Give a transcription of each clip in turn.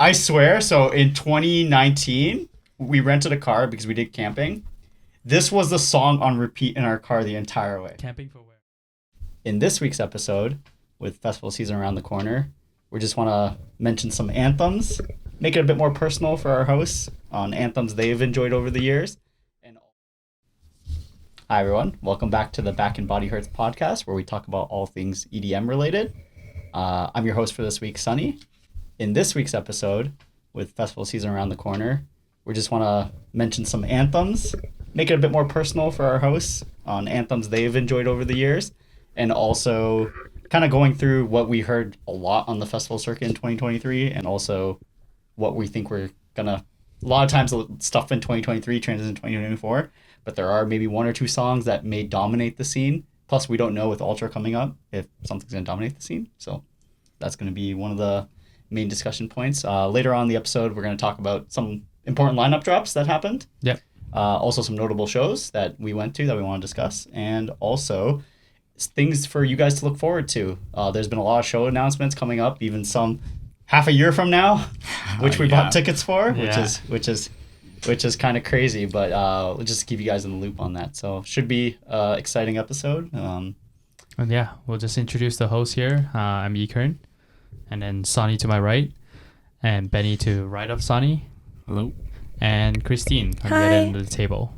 I swear. So in 2019, we rented a car because we did camping. This was the song on repeat in our car the entire way. Camping for where? In this week's episode, with festival season around the corner, we just want to mention some anthems, make it a bit more personal for our hosts on anthems they've enjoyed over the years. And hi everyone, welcome back to the Back and Body Hurts podcast, where we talk about all things EDM related. I'm your host for this week, Sunny. In this week's episode, with festival season around the corner, we just want to mention some anthems, make it a bit more personal for our hosts on anthems they've enjoyed over the years, and also kind of going through what we heard a lot on the festival circuit in 2023, and also what we think we're gonna. A lot of times, stuff in 2023 transitions in 2024, but there are maybe one or two songs that may dominate the scene. Plus, we don't know with Ultra coming up if something's gonna dominate the scene, so that's gonna be one of the main discussion points. Later on in the episode, we're gonna talk about some important lineup drops that happened. Yep. Also, some notable shows that we went to that we want to discuss, and also things for you guys to look forward to. There's been a lot of show announcements coming up, even some half a year from now, which we bought tickets for, which is kind of crazy, but we'll just keep you guys in the loop on that. So should be an exciting episode. And yeah, we'll just introduce the host here. I'm Yikern, and then Sonny to my right, and Benny to right of Sonny. Hello. And Christine on the other end of the table.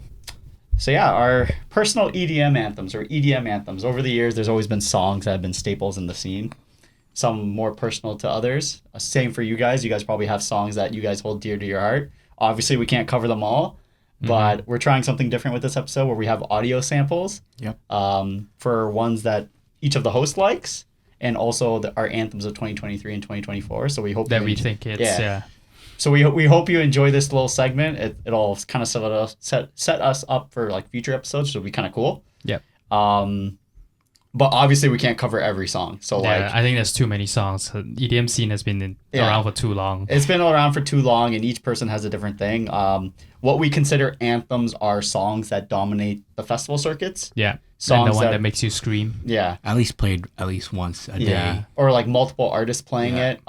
So yeah, our personal EDM anthems or EDM anthems. Over the years, there's always been songs that have been staples in the scene. Some more personal to others. Same for you guys. You guys probably have songs that you guys hold dear to your heart. Obviously, we can't cover them all, but we're trying something different with this episode where we have audio samples. Yep. For ones that each of the hosts likes, and also our anthems of 2023 and 2024. So we hope that we think it's yeah. So we hope you enjoy this little segment. It'll kind of set us up for like future episodes, so it'll be kind of cool. Yep. But obviously we can't cover every song. So I think there's too many songs. EDM scene has been around for too long. It's been around for too long, and each person has a different thing. What we consider anthems are songs that dominate the festival circuits. Yeah. Songs and the one that makes you scream. Yeah. At least played at least once a day. Or like multiple artists playing it.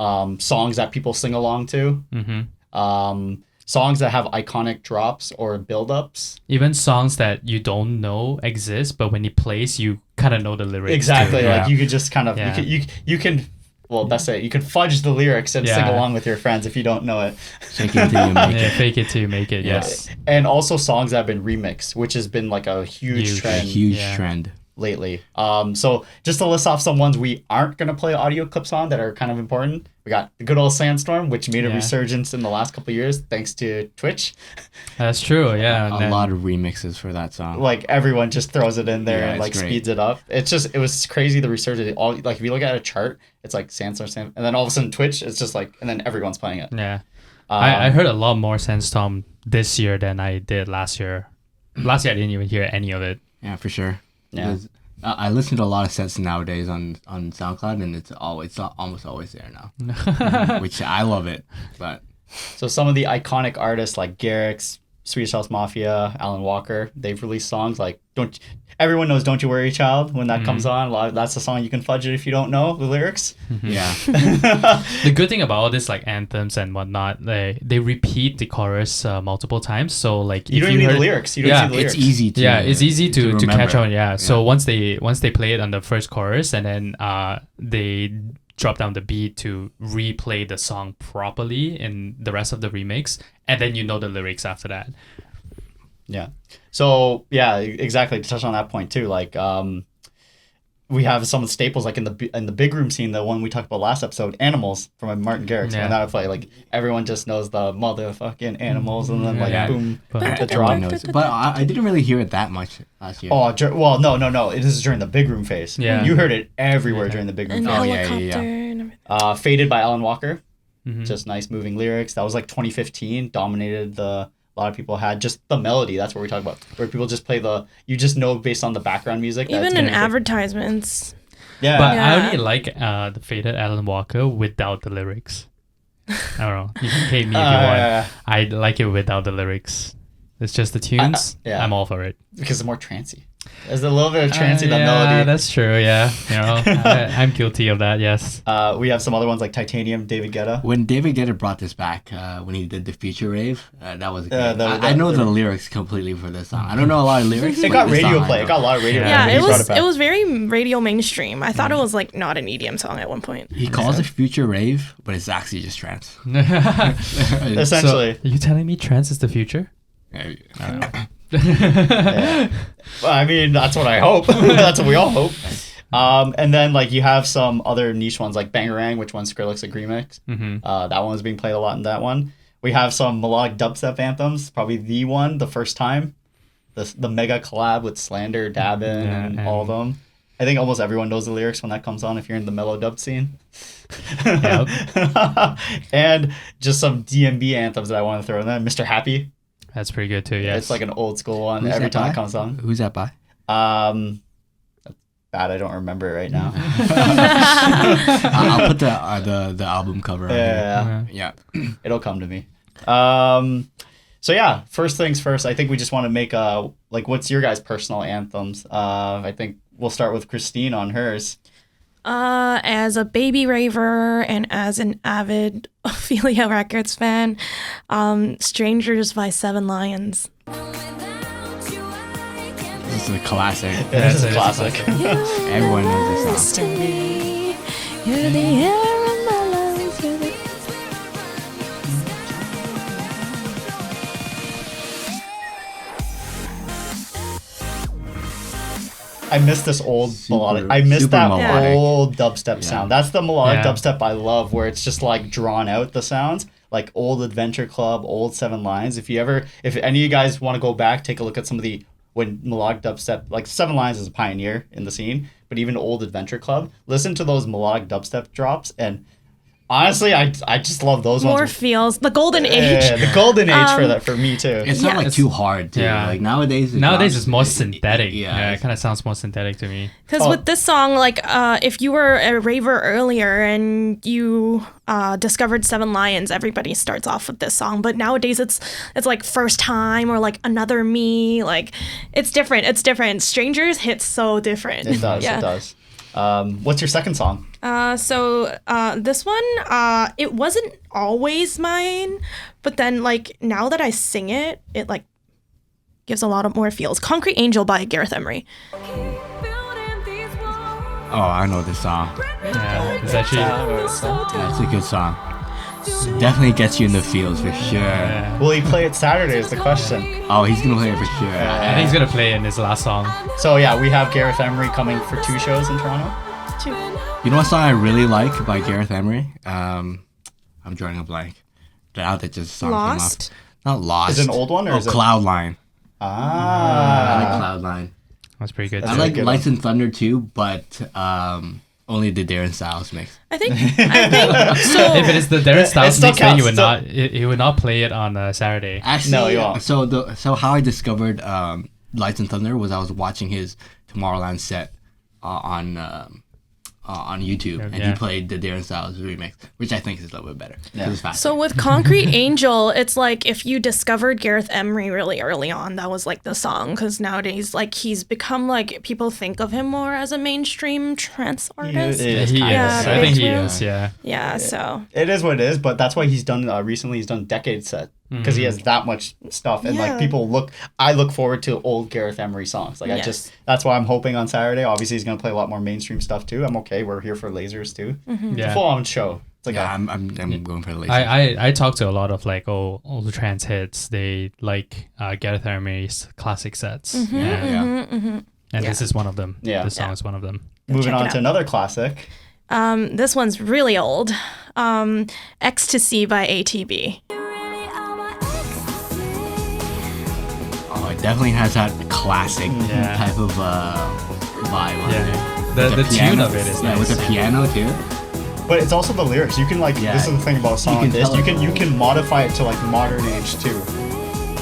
Songs that people sing along to. Mm-hmm. Songs that have iconic drops or build-ups. Even songs that you don't know exist, but when it plays, you kind of know the lyrics. Exactly. Too. Like you could just kind of you can. Well, that's it. You can fudge the lyrics and sing along with your friends if you don't know it. Fake it till you make it. Fake it till you make it. Yes. And also songs that have been remixed, which has been like a huge trend. Huge trend lately. So just to list off some ones we aren't going to play audio clips on that are kind of important. We got the good old Sandstorm, which made a resurgence in the last couple of years thanks to Twitch. That's true, yeah. A lot of remixes for that song. Like everyone just throws it in there and like great. speeds it up. It was crazy, the resurgence. All like if you look at a chart, it's like Sandstorm, and then all of a sudden Twitch, it's just like, and then everyone's playing it. Yeah. I heard a lot more Sandstorm this year than I did last year. Last year I didn't even hear any of it. Yeah, for sure. Yeah. I listen to a lot of sets nowadays on SoundCloud, and it's almost always there now, which I love it. But so some of the iconic artists like Gareth, Swedish House Mafia, Alan Walker, they've released songs like everyone knows "Don't You Worry, Child" when that comes on. That's a song you can fudge it if you don't know the lyrics. Yeah. The good thing about all this like anthems and whatnot, they repeat the chorus multiple times. So like you don't even need the lyrics. You don't see the lyrics. It's easy to it's easy to catch on. Yeah. Yeah. So once they play it on the first chorus, and then they drop down the beat to replay the song properly in the rest of the remix, and then you know the lyrics after that. Yeah. So yeah, exactly. To touch on that point too, like we have some of the staples like in the big room scene, the one we talked about last episode, "Animals" from Martin Garrix. When that would play, like everyone just knows the motherfucking animals, and then boom, the drop. Knows it. But I didn't really hear it that much last year. Oh well, no. It is during the big room phase. Yeah, you heard it everywhere during the big room. And phase. helicopter and everything. "Faded" by Alan Walker. Mm-hmm. Just nice moving lyrics. That was like 2015. Dominated a lot of people had just the melody. That's what we talk about. Where people just play you just know based on the background music. Even in advertisements. Yeah. But I only like the Faded Alan Walker without the lyrics. I don't know. You can hate me if you want. Yeah. I like it without the lyrics. It's just the tunes. Yeah. I'm all for it. Because it's more trancy. There's a little bit of trance in that melody. That's true. Yeah, I'm guilty of that. Yes. We have some other ones like Titanium, David Guetta. When David Guetta brought this back, when he did the Future Rave, that was great. I know the lyrics completely for this song. I don't know a lot of lyrics. It got radio play. It got a lot of radio play. Yeah, it was very radio mainstream. I thought it was like not an EDM song at one point. He calls it Future Rave, but it's actually just trance. Essentially. So, are you telling me trance is the future? Yeah. Well, I mean, that's what I hope. That's what we all hope. And then like you have some other niche ones like Bangarang, which one's Skrillex's remix. That one was being played a lot in that one. We have some melodic dubstep anthems, probably the first time. The mega collab with Slander, Dabin, and all of them. I think almost everyone knows the lyrics when that comes on if you're in the mellow dub scene. Yep. And just some DnB anthems that I want to throw in there. Mr. Happy. That's pretty good too. Yeah, It's like an old school one. Who's Every that time by? it comes on. Who's that by? That's bad. I don't remember it right now. I'll put the album cover on here. Yeah. Yeah. It'll come to me. So yeah, first things first. I think we just want to make what's your guys' personal anthems? I think we'll start with Christine on hers. As a baby raver and as an avid Ophelia Records fan, Strangers by Seven Lions. This is a classic. This is a classic. Everyone knows this song. You're the air of my lungs. You're the... I miss this old melodic. I miss that melodic. old dubstep sound. That's the melodic Yeah. dubstep I love, where it's just like drawn out the sounds, like old Adventure Club, old Seven Lines. If any of you guys want to go back, take a look at some of when melodic dubstep, like Seven Lines is a pioneer in the scene, but even old Adventure Club, listen to those melodic dubstep drops, and honestly, I just love those More ones. feels. The golden age. Yeah, the golden age for that for me too. It's not like It's- too hard too. Yeah. Like nowadays Nowadays it's more synthetic. Yeah. It kind of sounds more synthetic to me. Because with this song, like, if you were a raver earlier and you discovered Seven Lions, everybody starts off with this song. But nowadays, it's like First Time or like Another Me. Like, it's different. It's different. Strangers hits so different. It does. Yeah. It does. What's your second song? So this one, it wasn't always mine, but then like now that I sing it, it like gives a lot of more feels. Concrete Angel by Gareth Emery. Oh, I know this song. Yeah, it's actually. Yeah, it's a good song. Definitely gets you in the feels for sure. Yeah. Will he play it Saturday is the question. Oh, he's gonna play it for sure. I think he's gonna play it in his last song. So yeah, we have Gareth Emery coming for 2 shows in Toronto. You know what song I really like by Gareth Emery? I'm drawing a blank. Now that just song Lost? came up. Not Lost. Is it an old one or is it? Cloudline. I Ah. like Cloudline. That's pretty good. That's I a like good Lights and Thunder too, but only the Darren Styles mix. I think so. If it is the Darren Styles still mix, then you would counts, he would not play it on Saturday. Actually, No, you won't. So how I discovered Lights and Thunder was I was watching his Tomorrowland set on YouTube, and Yeah. he played the Darren Styles remix, which I think is a little bit better. 'Cause Yeah. it's faster. So with Concrete Angel, it's like if you discovered Gareth Emery really early on, that was like the song. Because nowadays, like he's become like people think of him more as a mainstream trance artist. It is He kind is. of I think he basically. is. Yeah. Yeah. So It is what it is, but that's why he's done recently. He's done Decade Set because he has that much stuff, and like Yeah. people I look forward to old Gareth Emery songs. Like Yes. that's why I'm hoping on Saturday. Obviously, he's gonna play a lot more mainstream stuff too. I'm okay. We're here for lasers too. It's a Yeah. full on show. It's like yeah, I'm going for the lazy. I talked to a lot of like old trance hits. They like Gareth Emery's classic sets. Yeah. And this is one of them. Yeah. This song is one of them. moving check it on out. to another classic. this one's really old. Ecstasy by ATB. Oh, it definitely has that classic Yeah. type of vibe on it. Yeah. The tune of it is yeah, nice. with the piano too. But it's also the lyrics. You can like Yeah. this is the thing about a song can like this. tell You it. can modify it to like modern age too,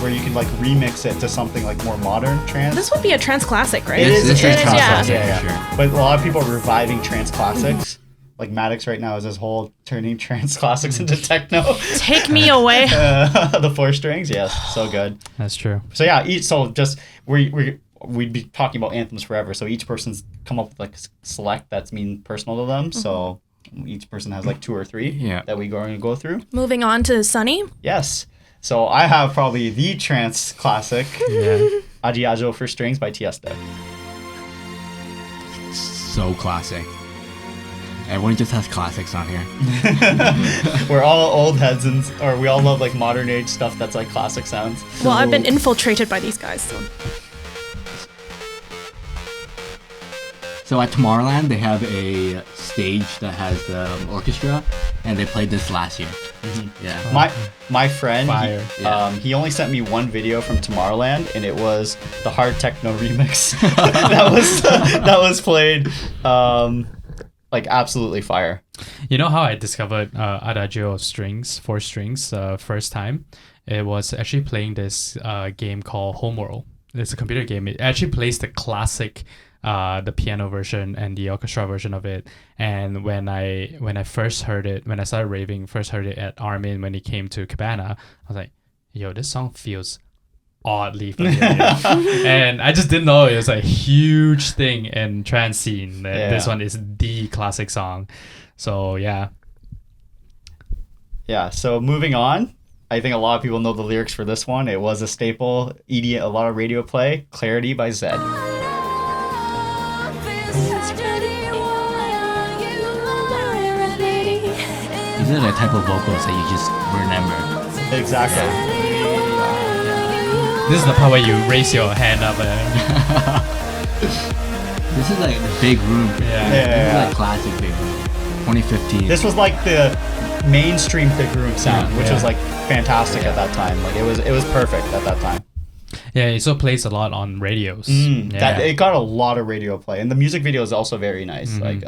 where you can like remix it to something like more modern trance. This would be a trance classic, right? It is a This trance is classic. classic, Yeah, for yeah. sure. But a lot of people are reviving trance classics. Like Maddox right now is this whole turning trance classics into techno. Take me away. The 4 strings, yes, so good. That's true. So yeah, so just we we'd be talking about anthems forever. So each person's come up with like select that's mean personal to them. So each person has like 2 or 3 that we going to go through. Moving on to Sunny. Yes. So I have probably the trance classic, Adagio for Strings by Tiësto. So classic. Everyone just has classics on here. We're all old heads, or we all love like modern age stuff that's like classic sounds. Well, I've been infiltrated by these guys. So at Tomorrowland, they have a stage that has the orchestra, and they played this last year. Yeah. My friend, he only sent me one video from Tomorrowland, and it was the hard techno remix that was played. Like absolutely fire. You know how I discovered Adagio of strings, 4 strings, first time? It was actually playing this game called Homeworld. It's a computer game. It actually plays the classic, the piano version and the orchestra version of it. And when I first heard it, when I started raving, first heard it at Armin when he came to Cabana, I was like, yo, this song feels oddly familiar. And I just didn't know it was a huge thing in trance scene. This one is the classic song. So yeah, so moving on, I think a lot of people know the lyrics for this one. It was a staple, EDM, a lot of radio play, Clarity by Zedd. These are the type of vocals that you just remember. Exactly. This is the part where you raise your hand up. This is like the big room. This is like classic big room. 2015. This was like the mainstream big room sound, which was like fantastic at that time. Like it was perfect at that time. Yeah, it still plays a lot on radios. It got a lot of radio play, and the music video is also very nice. Like,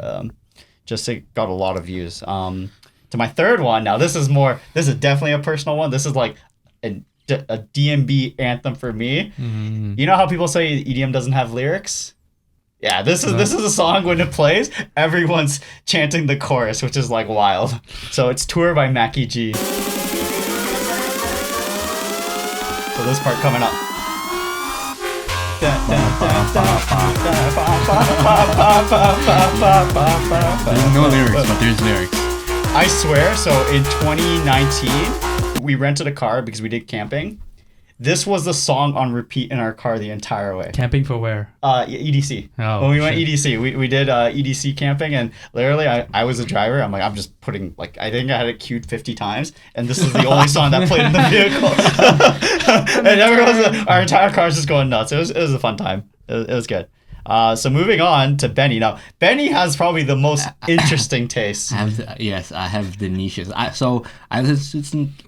just it got a lot of views. To my third one, now this is definitely a personal one. This is like a DnB anthem for me. You know how people say EDM doesn't have lyrics? Yeah, this is a song when it plays, everyone's chanting the chorus, which is like wild. So it's Tour by Macky Gee. So this part coming up. There's no lyrics, but there's lyrics. I swear, so in 2019, we rented a car because we did camping. This was the song on repeat in our car the entire way. Camping for where? EDC. Oh, when we went EDC, we did EDC camping, and literally I was a driver. I'm like, I'm just putting, like, I think I had it queued 50 times, and this is the only song that played in the vehicle. And our entire car was just going nuts. It was a fun time. It was good. So moving on to Benny. Now, Benny has probably the most interesting taste. I have the niches. I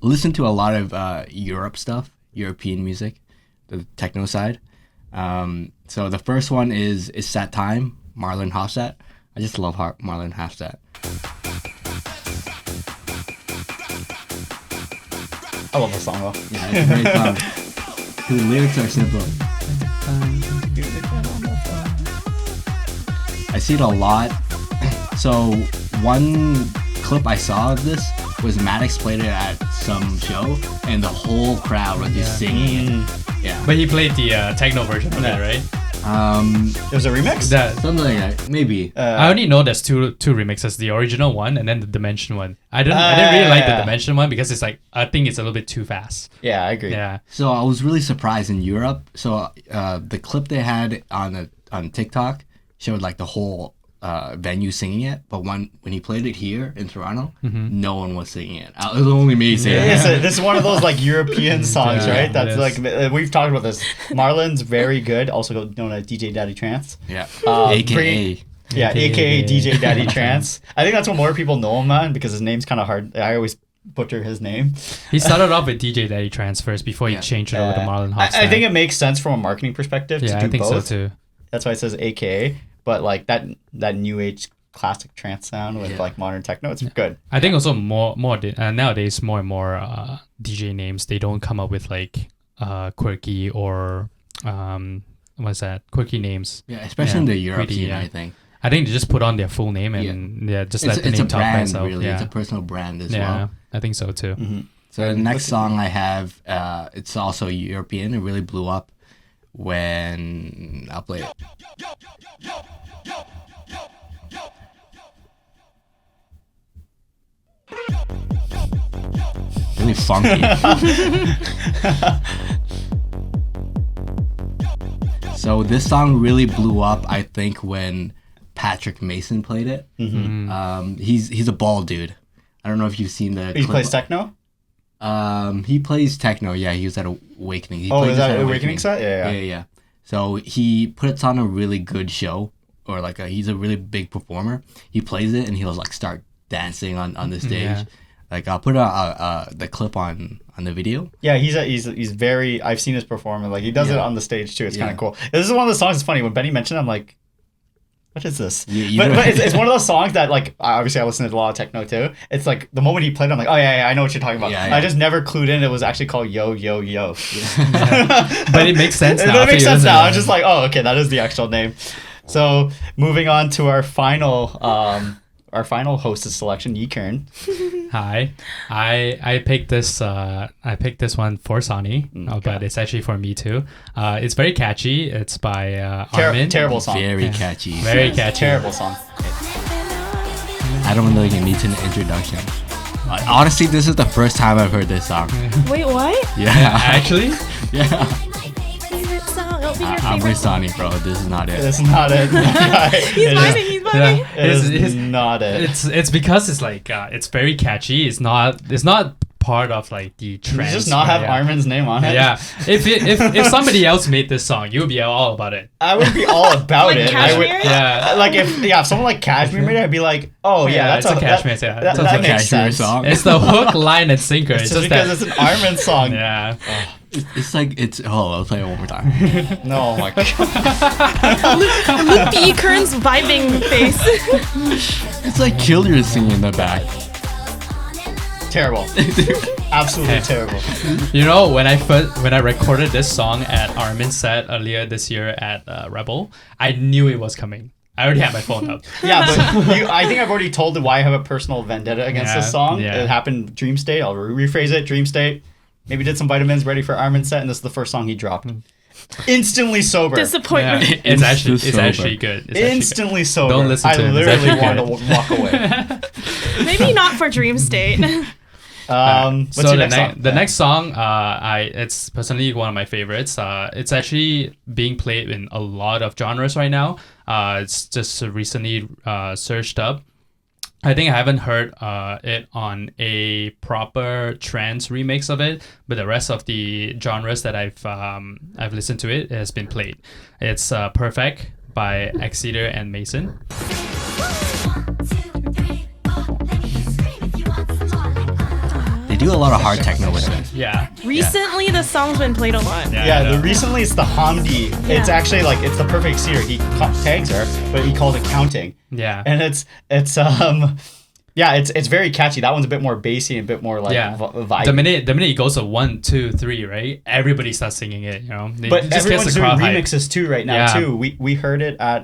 listen to a lot of European music, the techno side. So the first one is That Time, Marlon Hoffstadt. I just love Marlon Hoffstadt. I love the song though. Yeah, it's a great song. The lyrics are simple. I see it a lot. So one clip I saw of this was Maddox played it at some show, and the whole crowd was just singing it. Yeah. But he played the techno version of it, right? It was a remix? Something like that, maybe. I only know there's two remixes, the original one and then the Dimension one. I didn't really like the Dimension one because it's like, I think it's a little bit too fast. Yeah, I agree. Yeah. So I was really surprised in Europe. So the clip they had on TikTok showed like the whole venue singing it, but when he played it here in Toronto, no one was singing it. It was only me singing it. This is one of those like European songs, right? That's like, we've talked about this. Marlon's very good, also known as DJ Daddy Trance. Yeah. AKA DJ Daddy Trance. I think that's what more people know him on, because his name's kind of hard. I always butcher his name. He started off with DJ Daddy Trance first before he changed it over to Marlon Hoffstadt. I think it makes sense from a marketing perspective to do both. I think so too. That's why it says AKA. But like that new age classic trance sound with like modern techno, it's good. I think also more nowadays more and more DJ names, they don't come up with like quirky or quirky names. Yeah, especially in the European, I think. I think they just put on their full name and just let the name talk by itself. Really. Yeah. It's a personal brand as well. Yeah, I think so too. So the next song I have, it's also European. It really blew up. when I'll play it. Really funky. So this song really blew up, I think, when Patrick Mason played it. He's a bald dude. I don't know if you've seen the. He plays techno. He plays techno. Yeah, he was at Awakening. He Oh, plays is this that at Awakening set? Yeah. Yeah. So he puts on a really good show, or like he's a really big performer. He plays it and he'll like start dancing on the stage. Yeah. Like I'll put the clip on the video. Yeah, he's very. I've seen his performance. Like he does it on the stage too. It's kind Yeah. of cool. This is one of the songs. It's funny when Benny mentioned it, I'm like, what is this? You but know- it's one of those songs that like obviously I listen to a lot of techno too. It's like the moment he played it, I'm like, oh yeah, I know what you're talking about. Yeah. I just never clued in. It was actually called Yo Yo Yo. But it makes sense now. It makes after you sense listen now. to I'm just like, oh okay, that is the actual name. So moving on to our final hostess selection, Yikern. Hi, I picked this one for Sonny, but it's actually for me too. It's very catchy. It's by Armin. Terrible song. Very catchy. Very catchy. Terrible song. I don't really need an introduction. Honestly, this is the first time I've heard this song. Wait, what? Yeah. Actually, Yeah. Favorite song? It'll be your I'm favorite with song. Sonny, bro. This is not it. It's not it. He's vibing. He's vibing. yeah, It is it's not it. it's because it's like it's very catchy. It's not part of like the Can trance. you just not have yeah. Armin's name on it? Yeah, if somebody else made this song, you would be all about it. I would be all about Like it. I would, Cashmere? Yeah, like if someone like Cashmere made it, I'd be like, oh yeah, that's it's a Cashmere. That, It's that a makes Cashmere sense. song. It's the hook, line, and sinker. It's It's just just because that. it's an Armin song. Yeah. It's like hold on, I'll play it one more time. No, oh my god. Luke B. Kern's vibing face. It's like Killer singing in the back. Terrible. Absolutely terrible. You know, when I recorded this song at Armin's set earlier this year at Rebel, I knew it was coming. I already had my phone up. Yeah, but I think I've already told why I have a personal vendetta against this song. Yeah. It happened Dream State. I'll rephrase it. Dream State. Maybe did some vitamins ready for Armin's set, and this is the first song he dropped. Instantly sober. Yeah, Disappointment. it's actually sober. good. It's actually Instantly sober. Don't listen to I him. It's literally actually wanted to walk away. Maybe not for Dream State. What's so your the next song? The next song, it's personally one of my favorites. It's actually being played in a lot of genres right now. It's just recently searched up. I think I haven't heard it on a proper trance remix of it, but the rest of the genres that I've listened to it has been played. It's Perfect by Ecstasy and Mason. They do a lot of hard techno with it. Yeah. Recently, the song's been played a lot. Yeah, recently it's the Hamdi. It's actually like it's the perfect cedar. He tags her, but he calls it counting. Yeah. And it's very catchy. That one's a bit more bassy and a bit more like vibe. The minute it goes to 1, 2, 3, right? Everybody starts singing it, you know. It But just gets everyone's the doing crowd hype. remixes too right now Yeah. too. We heard it at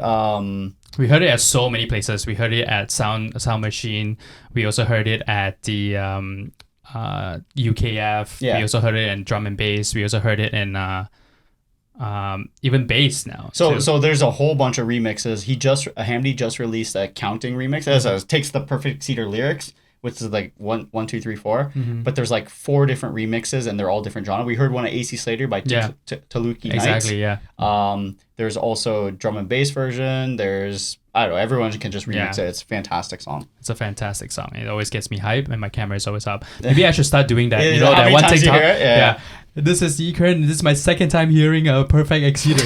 We heard it at so many places. We heard it at Sound Machine. We also heard it at the UKF. Yeah. We also heard it in drum and bass. We also heard it in even bass now. So too. so there's a whole bunch of remixes. Hamdi just released a counting remix. It takes the Perfect Cedar lyrics, which is like 1, 2, 3, 4. But there's like 4 different remixes and they're all different genre. We heard one of AC Slater by Taluki Nights. Exactly, yeah. There's also drum and bass version. There's I don't know. Everyone can just remix it. It's a fantastic song. It's a fantastic song. It always gets me hype, and my camera is always up. Maybe I should start doing that. You know, How that many one times you TikTok. hear it? Yeah. This is Ekern. This is my second time hearing a Perfect Exceeder.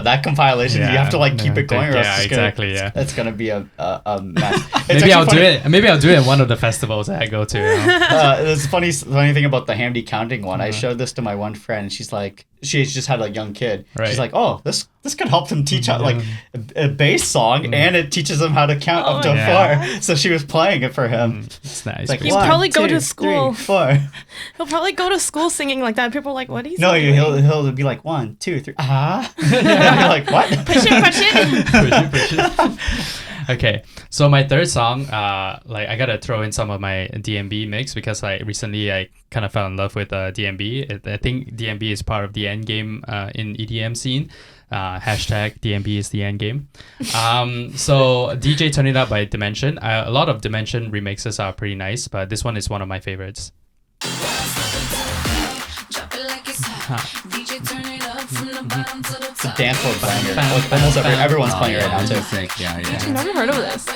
that compilation, you have to like keep it going, or else yeah, it's exactly. gonna, Yeah. it's gonna be a mess. Maybe I'll do it. Maybe I'll do it in one of the festivals that I go to. You know? There's a funny thing about the Hamdi counting one. I showed this to my one friend, and she's like, she just had a young kid. Right. She's like, oh, this could help them teach how, like a bass song, and it teaches them how to count up to 4. So she was playing it for him. It's nice. It's like, He'd 1, probably go 2, to school. 3, 4. He'll probably go to school singing like that. People are like, what is No, he doing? he'll be like 1, 2, 3. You're like, what? Push it, push it. Okay, so my third song, like I gotta throw in some of my DnB mix because recently I kind of fell in love with DnB. I think DnB is part of the end game in EDM scene. Hashtag DnB is the end game. So DJ Turn It Up by Dimension. A lot of Dimension remixes are pretty nice, but this one is one of my favorites. It's a dance floor banger. Almost everyone's playing it right now too. Sick. Yeah. I've never heard of this.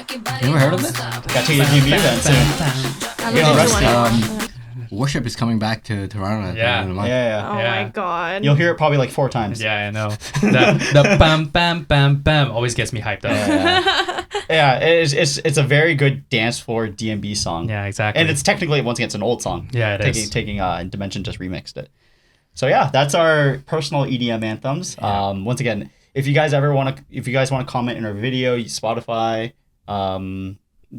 You never heard of this? Got to your DnB event soon. I'm Yeah, gonna Rusty. do one. Worship is coming back to Toronto at the end of the month. Yeah. Oh Yeah. my god. You'll hear it probably like 4 times. Yeah, I know. The bam bam bam bam always gets me hyped up. Yeah, it's a very good dance floor DnB song. Yeah, exactly. And it's technically, once again, it's an old song. Yeah, it is. Taking Dimension just remixed it. So yeah, that's our personal EDM anthems. Once again, if you guys want to comment in our video, Spotify,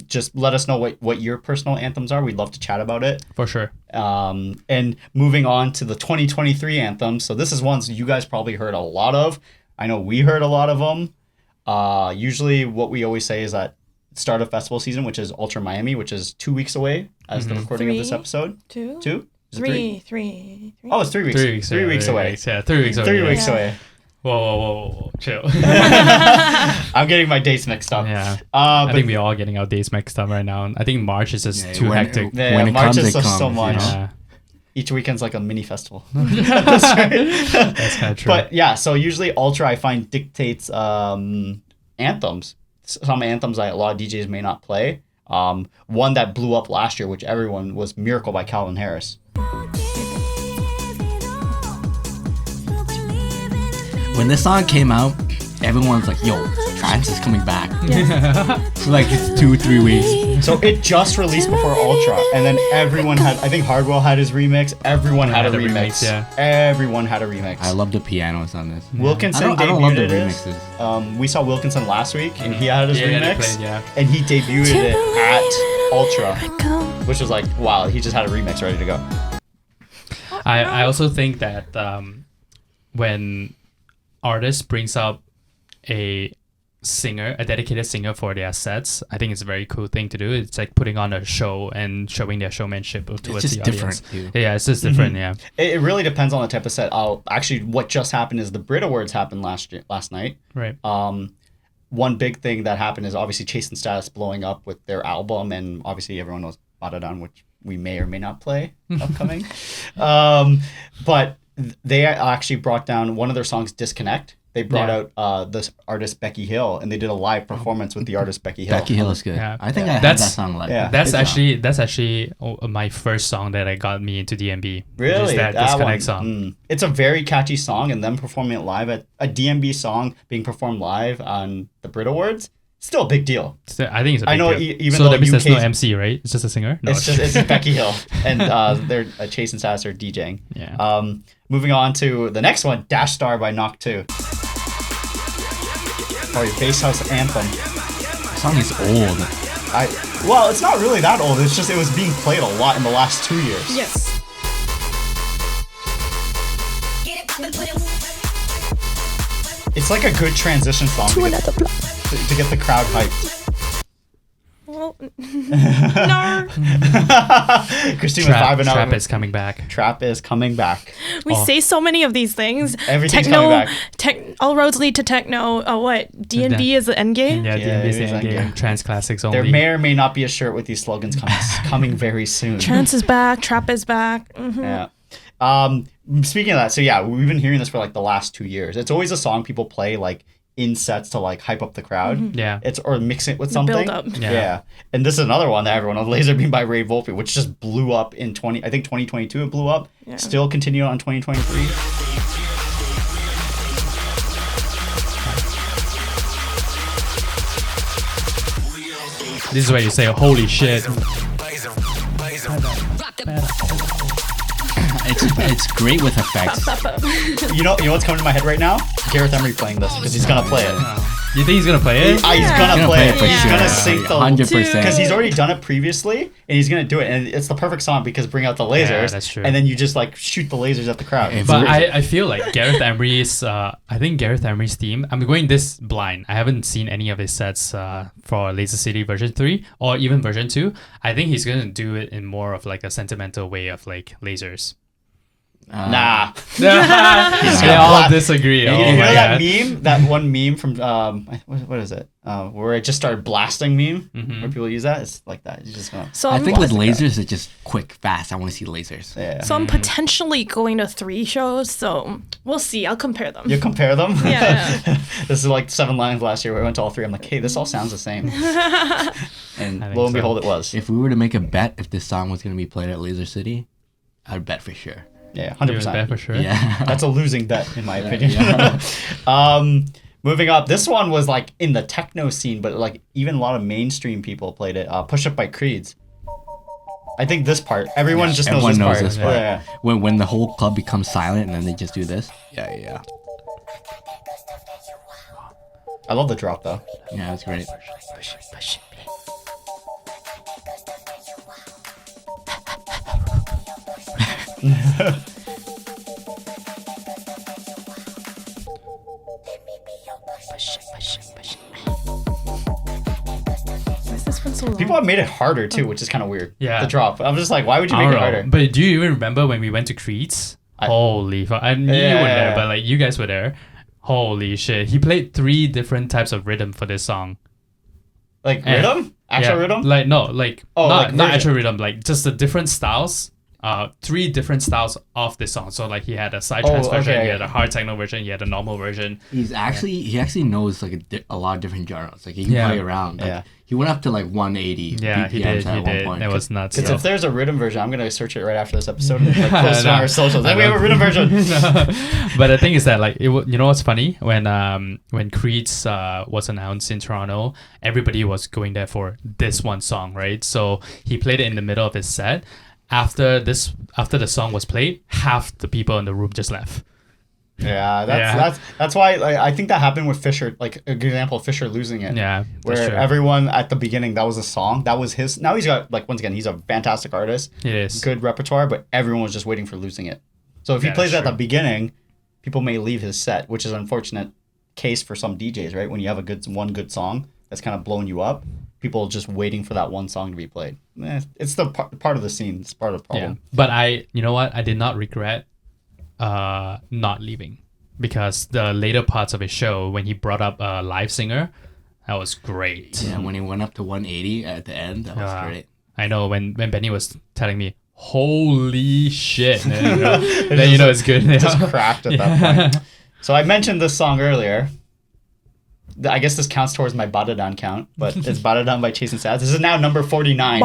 just let us know what your personal anthems are. We'd love to chat about it. For sure. And moving on to the 2023 anthems. So this is ones you guys probably heard a lot of. I know we heard a lot of them. Usually what we always say is that start of festival season, which is Ultra Miami, which is 2 weeks away as the recording of this episode. 2? 2? Is it 3. 3? Oh, it's 3 weeks. 3 weeks. 3 weeks away. Yeah, 3 weeks away. 3 yeah. weeks away. Whoa. Chill. I'm getting my dates mixed up. Yeah. But I think we're all getting our days mixed up right now. I think March is just too hectic. Yeah, When it March comes, is it so comes, much. you know? Yeah, Each weekend's like a mini festival. that's kind of true. But yeah, so usually Ultra I find dictates anthems. Some anthems a lot of DJs may not play. One that blew up last year, which everyone was Miracle by Calvin Harris. When this song came out, everyone's like, yo, trance is coming back. For like 2-3 weeks. So it just released before Ultra, and then everyone had, I think Hardwell had his remix, everyone had a remix. Yeah. Everyone had a remix. I love the pianos on this. Wilkinson I don't love the debuted it. remixes. We saw Wilkinson last week, and he had his Yeah, he remix, played, yeah. and he debuted it at Ultra, which was like, wow, he just had a remix ready to go. I also think that when artist brings up a dedicated singer for their sets, I think it's a very cool thing to do. It's like putting on a show and showing their showmanship towards It's just the different, audience. dude. Yeah, it's just different. Yeah, It really depends on the type of set. Actually, what just happened is the Brit Awards happened last night. right. One big thing that happened is obviously Chase and Status blowing up with their album, and obviously everyone knows Badadan, which we may or may not play upcoming. But they actually brought down one of their songs, Disconnect. They brought out this artist Becky Hill, and they did a live performance with the artist Becky Hill. Becky Hill is good. Yeah. I think I had That's- that song live. yeah. That's Good actually my first song that I got me into DnB. Really? Is that That Disconnect one, song. It's a very catchy song, and them performing it live at a DnB song being performed live on the Brit Awards, still a big deal. So I think it's a big I know deal. even so though that means there's no UK's MC, right? It's just a singer? No, It's just Becky Hill, and they're Chase and Sass are DJing. Yeah. Moving on to the next one, Dash Star by Knock 2. Or your bass house anthem. The song is old. Well, it's not really that old. It's just it was being played a lot in the last 2 years. Yes. It's like a good transition song to get the crowd hyped. Well, no. Christine was vibing out. Trap is coming back. Trap is coming back. We say so many of these things. Everything's coming back. All roads lead to techno. Oh, what? DnB is the end game? Yeah, Yeah, DnB is it the is end end game. game. Trans classics only. There may or may not be a shirt with these slogans coming very soon. Trance is back. Trap is back. Yeah. Speaking of that, so yeah, we've been hearing this for like the last 2 years. It's always a song people play like in sets to like hype up the crowd. Yeah. It's or mix it with something. build up. Yeah. And this is another one that everyone knows, Laser Beam by Ray Volpe, which just blew up in 2022 it blew up. Yeah. Still continued on 2023. This is where you say, holy shit. It's great with effects. You know what's coming to my head right now? Gareth Emery playing this because he's gonna play it. You think he's gonna play it? He's gonna Gonna play it. for He's sure. gonna sync the 100%. because he's already done it previously, and he's gonna do it, and it's the perfect song because bring out the lasers. Yeah, that's true. And then you just like shoot the lasers at the crowd. If But we're- I feel like Gareth Emery's Gareth Emery's theme. I'm going this blind. I haven't seen any of his sets for Laser City version 3 or even version 2. I think he's gonna do it in more of like a sentimental way of like lasers. Nah. They all disagree. You Oh know my that god. meme? That one meme from what is it? Where it just started blasting meme. Where people use that. It's like that. You just gonna. So I I'm, think with Blast the lasers, it's just quick, fast. I want to see lasers. Yeah. so I'm potentially going to 3 shows. So we'll see. I'll compare them. You compare them. Yeah. This is like 7 Lions last year. Where I went to all 3. I'm like, hey, this all sounds the same. And I think lo and so. behold, it was. If we were to make a bet if this song was going to be played at Laser City, I'd bet for sure. Yeah, You would bet 100%. for sure. Yeah. That's a losing bet in my opinion. yeah. Moving up, this one was like in the techno scene, but like even a lot of mainstream people played it. Push Up by Creeds. I think this part, everyone just knows Everyone this knows part. this part. Yeah. When the whole club becomes silent and then they just do this. Yeah. I love the drop though. Yeah, that's great. Why is this one so long? People have made it harder too, which is kind of weird. Yeah. The drop. I'm just like, why would you I make don't it know. harder? But do you even remember when we went to Creed's? Holy fuck. I knew you Yeah. were there, but like you guys were there. Holy shit. He played 3 different types of rhythm for this song. Like And- rhythm? Actual Yeah, rhythm? Like no, like Oh, not like not version. actual rhythm, like just the different styles. 3 different styles of this song. So like he had a psytrance version, okay. he had a hard techno version, he had a normal version. He actually knows like a lot of different genres. Like he can Yeah. play around. Like, Yeah. He went up to like 180 Yeah, he did. BPMs at He one did. point. That was nuts. Because So. if there's a rhythm version, I'm gonna search it right after this episode and like, post it No. on our socials. Then I we have a know. rhythm version. But the thing is that like you know what's funny when Creed's was announced in Toronto, everybody was going there for this one song, right? So he played it in the middle of his set. After the song was played, half the people in the room just left. Yeah, Yeah. that's why like, I think that happened with Fisher. Like a good example of Fisher losing it. Yeah, that's Where true. everyone at the beginning, that was a song, that was his. Now he's got like once again, he's a fantastic artist, It is. good repertoire, but everyone was just waiting for losing it. So if he Yeah, plays that's at the beginning, people may leave his set, which is an unfortunate case for some DJs, right? When you have one good song that's kind of blowing you up, people just waiting for that one song to be played. It's the part of the scene. It's part of the Yeah, problem. but you know what? I did not regret not leaving because the later parts of his show, when he brought up a live singer, that was great. Yeah, when he went up to 180 at the end, that was Yeah. great. I know when Benny was telling me, "Holy shit!" then you know it's good. Just cracked at that point. So I mentioned this song earlier. I guess this counts towards my Badadan count, but it's Badadan by Chasing Sads. This is now number 49.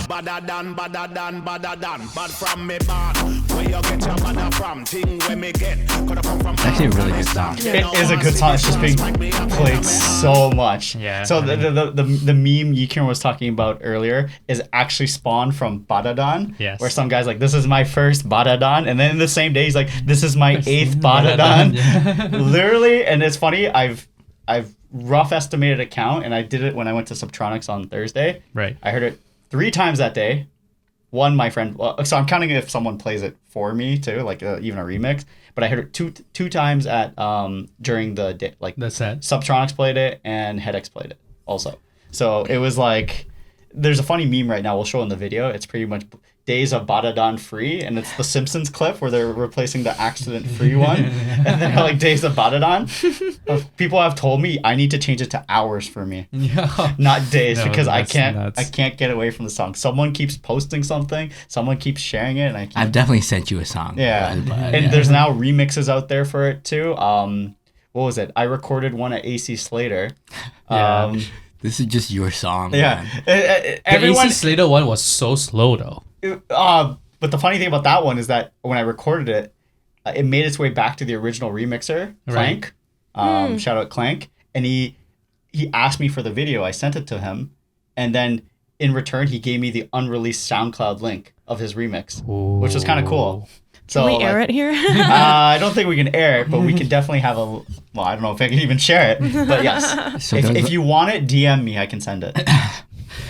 Badadan, badadan. Bad from me bad. Where you get your bada from? Thing where me get. Coulda come from It's actually a really good song. It is a good song. It's just being played so much. Yeah, So I mean- the meme Yikiran was talking about earlier is actually spawned from Badadan. Yes. Where some guy's like, "This is my first Badadan," and then the same day he's like, "This is my 8th Badadan." Yeah. Literally, and it's funny. I've rough estimated a count, and I did it when I went to Subtronics on Thursday. Right. I heard it 3 times that day. One, my friend. Well, so I'm counting if someone plays it for me too, like even a remix. But I heard it two times at during the day, like That's it. Subtronics played it and HeadX played it also. So it was like, there's a funny meme right now. We'll show in the video. It's pretty much Days of Badadan Free, and it's the Simpsons clip where they're replacing the accident free one, and they're like Days of Badadan. People have told me I need to change it to hours for me, Yeah. not days, No, because I that's can't nuts. get away from the song. Someone keeps posting something, someone keeps sharing it, and I keep I've definitely sent you a song. yeah. But, And yeah. there's now remixes out there for it too. What was it? I recorded one at AC Slater. Yeah. This is just your song. Yeah. man. Everyone. The AC Slater one was so slow though. But the funny thing about that one is that when I recorded it, it made its way back to the original remixer, Clank. Shout out Clank. And he asked me for the video. I sent it to him. and then in return he gave me the unreleased SoundCloud link of his remix, which was kind of cool. So Can we air it here? I don't think we can air it, but we can definitely have a. Well, I don't know if I can even share it, but yes, So if you want it, DM me. I can send it.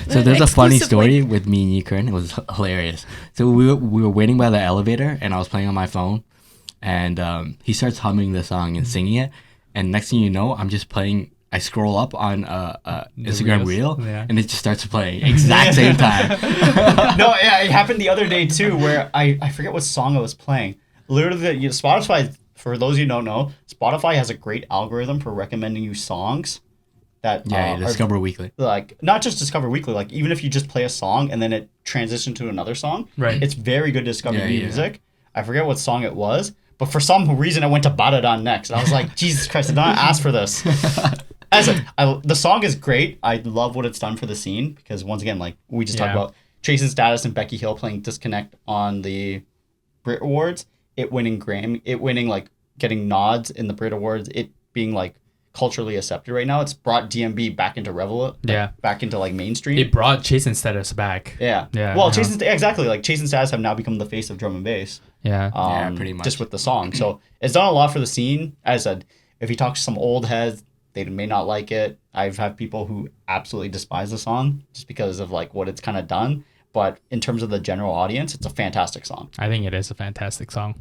So there's a funny Exclusive story with me and Yikern. It was hilarious. So we were waiting by the elevator, and I was playing on my phone, and he starts humming the song and singing it, and next thing you know, I'm just playing. I scroll up on Instagram Reels, reel, yeah. and it just starts playing exact same time. No, yeah, it happened the other day too, where I forget what song I was playing. Literally, Spotify. For those of you who don't know, Spotify has a great algorithm for recommending you songs that Yeah, Discover Weekly. like not just Discover Weekly, like even if you just play a song and then it transitions to another song, Right. it's very good to discover Yeah, new yeah. music. I forget what song it was, but for some reason I went to Badadan next, and I was like, Jesus Christ, I did not ask for this. The song is great. I love what it's done for the scene because once again, like we just talked Yeah. about Chasing Status and Becky Hill playing Disconnect on the Brit Awards, it winning like getting nods in the Brit Awards, it being like culturally accepted right now. It's brought DMB back into back into like mainstream. It brought Chasing Status back. Yeah. Yeah, Well, uh-huh. exactly. Like Chasing Status have now become the face of drum and bass. Yeah. Yeah, pretty much. Just with the song. So it's done a lot for the scene. As I said, if you talk to some old heads, they may not like it. I've had people who absolutely despise the song just because of like what it's kind of done. But in terms of the general audience, it's a fantastic song. I think it is a fantastic song.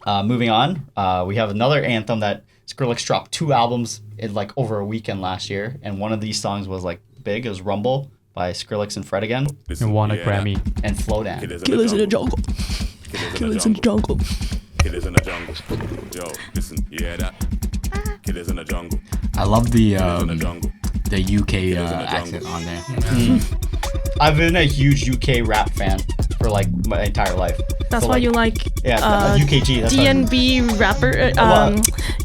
Moving on, we have another anthem that Skrillex dropped 2 albums in like over a weekend last year, and one of these songs was like big. It was Rumble by Skrillex and Fred again, And won a Grammy. and Flowdown. Killers in the jungle. Killers in the jungle. Killers in the jungle. Yo, listen, you hear that? Killers in the jungle. I love the Killers in the jungle. UK in the accent jungle. on there. I've been a huge UK rap fan for like my entire life. That's So, why like, you like UKG. That's why I'm- DnB rapper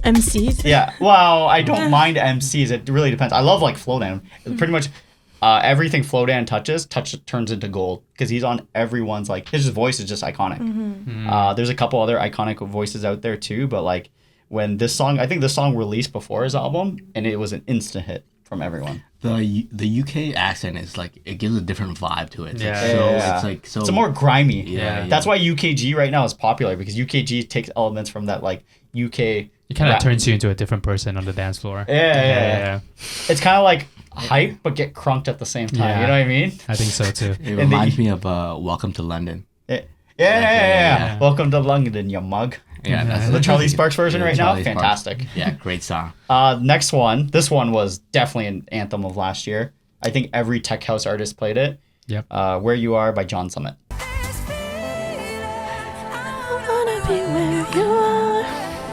MCs. Yeah, well, I don't mind MCs. It really depends. I love like Flowdown. Pretty much everything Flowdown turns into gold because he's on everyone's like his voice is just iconic. There's a couple other iconic voices out there too, but like when I think this song released before his album, and it was an instant hit from everyone. The UK accent is like it gives a different vibe to it. Yeah. So it's like so. It's more grimy. Yeah. That's why UKG right now is popular because UKG takes elements from that like UK. It kind of rap. turns you into a different person on the dance floor. Yeah. It's kind of like hype, but get crunked at the same time. Yeah. You know what I mean? I think so too. It reminds me of Welcome to London. Yeah. Welcome to London, you mug. Yeah, that's The Charlie Sparks version Yeah, right now, Charlie Sparks. fantastic. Yeah, great song. Next one. This one was definitely an anthem of last year. I think every tech house artist played it. Yep. Where You Are by John Summit.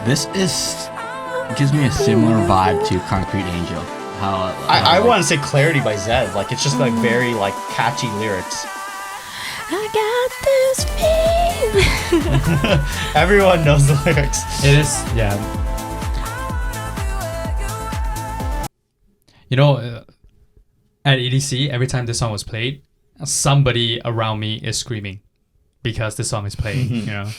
This gives me a similar vibe to Concrete Angel. I want to say Clarity by Zedd. Like it's just like very like catchy lyrics. I got this feeling. Everyone knows the lyrics. It is, yeah. You know, at EDC, every time this song was played, somebody around me is screaming because the song is playing. You know,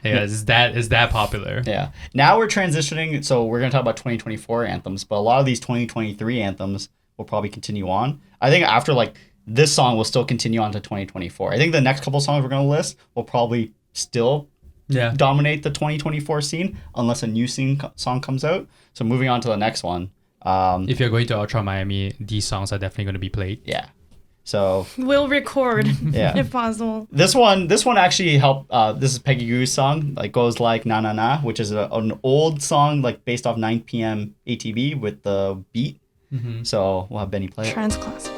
yeah, it's that popular. Yeah. Now we're transitioning. So we're gonna talk about 2024 anthems, but a lot of these 2023 anthems will probably continue on. I think after like this song will still continue on to 2024. I think the next couple songs we're gonna list will probably still Yeah. dominate the 2024 scene unless a new song comes out. So moving on to the next one. If you're going to Ultra Miami, these songs are definitely going to be played. Yeah. So We'll record Yeah. if possible. this one actually helped. This is Peggy Goo's song. Like goes like Na Na Na, which is an old song like based off 9 p.m. ATV with the beat. So we'll have Benny play it. Trans classics.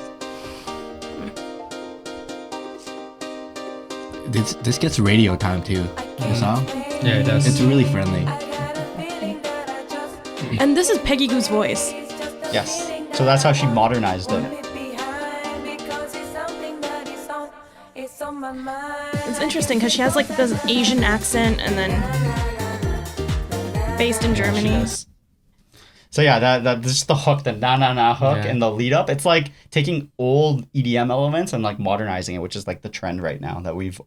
This gets radio time too. The song. Yeah, it does. It's really friendly. And this is Peggy Goo's voice. Yes. So that's how she modernized it. It's interesting because she has like this Asian accent and then based in Germany. So yeah, that just the hook, the na na na hook, Yeah. and the lead up. It's like taking old EDM elements and like modernizing it, which is like the trend right now that we've